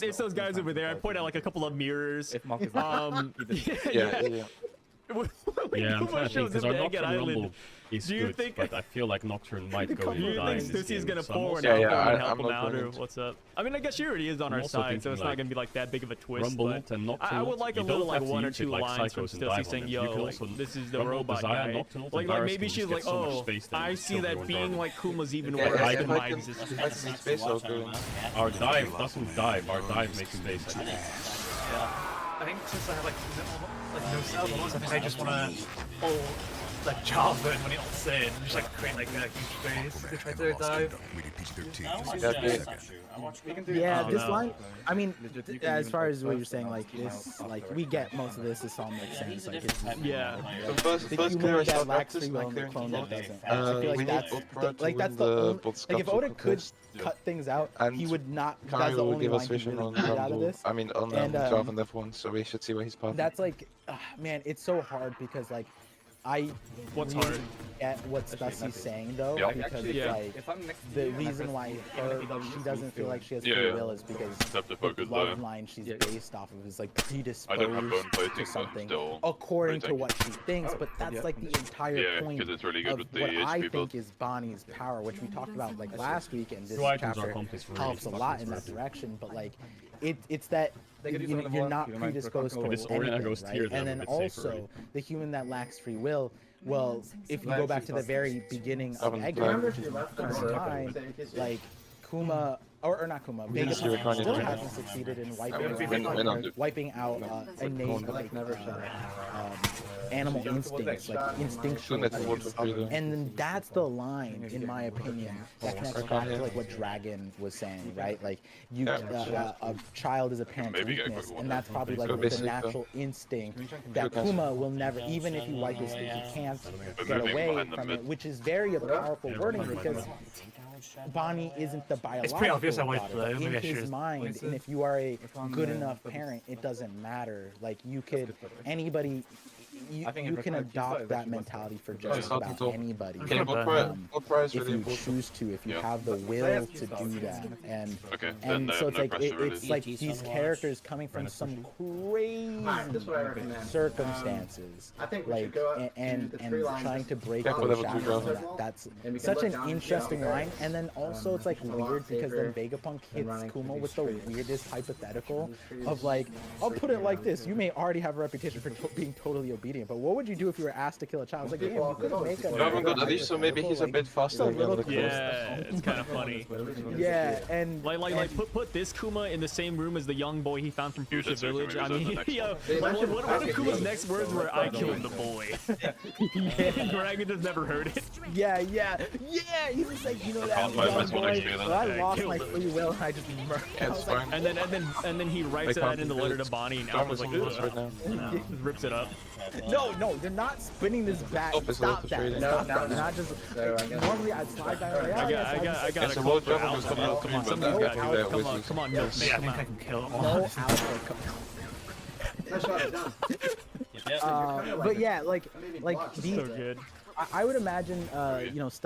it's those guys over there. I point out like a couple of mirrors. Yeah, I'm trying to think because our Nocturne Rumble is good, but I feel like Nocturne might go in. Do you think Stussy's gonna pour one out and help him out, or what's up? I mean, I guess she already is on our side, so it's not gonna be like that big of a twist. But I would like a little like one or two lines from Stussy saying, "Yo, this is the robot guy." Like maybe she's like, "Oh, I see that being like Kuma's even worse than my existence." Our dive doesn't dive. Our dive makes space. I think since I have like no cells, I think I just want to hold like Jarvan when he ults in, just like create like a huge space to try to dive. Yeah, this line, I mean, as far as what you're saying, like this, like we get most of this. This all makes sense. Like it's yeah. First clear that lacks free will the clone that doesn't. I I feel we like that's the only, like if Oda could cut things out, he would not. That's the will only give us line he vision really on needed out of Rumble. this. I mean, on Jarvan Death 1, so we should see what he's puffing. That's like, man, it's so hard because like what's really hard? Get what Stussie's saying though, because it's like the reason why she doesn't feel like she has free will is because the bloodline she's based off of is like predisposed to something according to what she thinks. But that's like the entire point of what I think is Bonnie's power, which we talked about like last week, and this chapter helps a lot in that direction. But like it's that you're not predisposed towards anything, right? And then also the human that lacks free will. Well, if you go back to the very beginning of Eggman, which is current time, like Kuma, or not Kuma, Vegapunk still hasn't succeeded in wiping out innate animal instincts, like instinctual things. And then that's the line, in my opinion, that connects back to like what Dragon was saying, right? Like you, a child is a parent's weakness, and that's probably like the natural instinct that Kuma will never, even if you wipe his stick, he can't get away from it, which is very a powerful wording because Bonnie isn't the biological daughter. In his mind, and if you are a good enough parent, it doesn't matter. Like you could, anybody, you can adopt that mentality for just about anybody. If you choose to, if you have the will to do that, and so it's like it's like these characters coming from some crazy circumstances, like and trying to break those shackles. That's such an interesting line, and then also it's like weird because then Vegapunk hits Kuma with the weirdest hypothetical of like, I'll put it like this: you may already have a reputation for being totally obedient, but what would you do if you were asked to kill a child? It's like, damn, you couldn't make a so maybe he's a bit faster than the other Kumas. Yeah, it's kind of funny. Yeah, and like put this Kuma in the same room as the young boy he found from Fuchsia Village. I mean, yo, what if Kuma's next words were, "I killed the boy"? Dragon just never heard it. Yeah. He's just like, you know that young boy. So I lost my free will and I just murdered. And then he writes that in the letter to Bonnie, and Alpha's like, rips it up. No, you're not spinning this back. Stop that. No, you're not just. Normally I'd slide down. I got a quote for Alpha. Come on, come on, no, I think I can kill all. No Alpha. But yeah, like these. So good. I would imagine, stuff.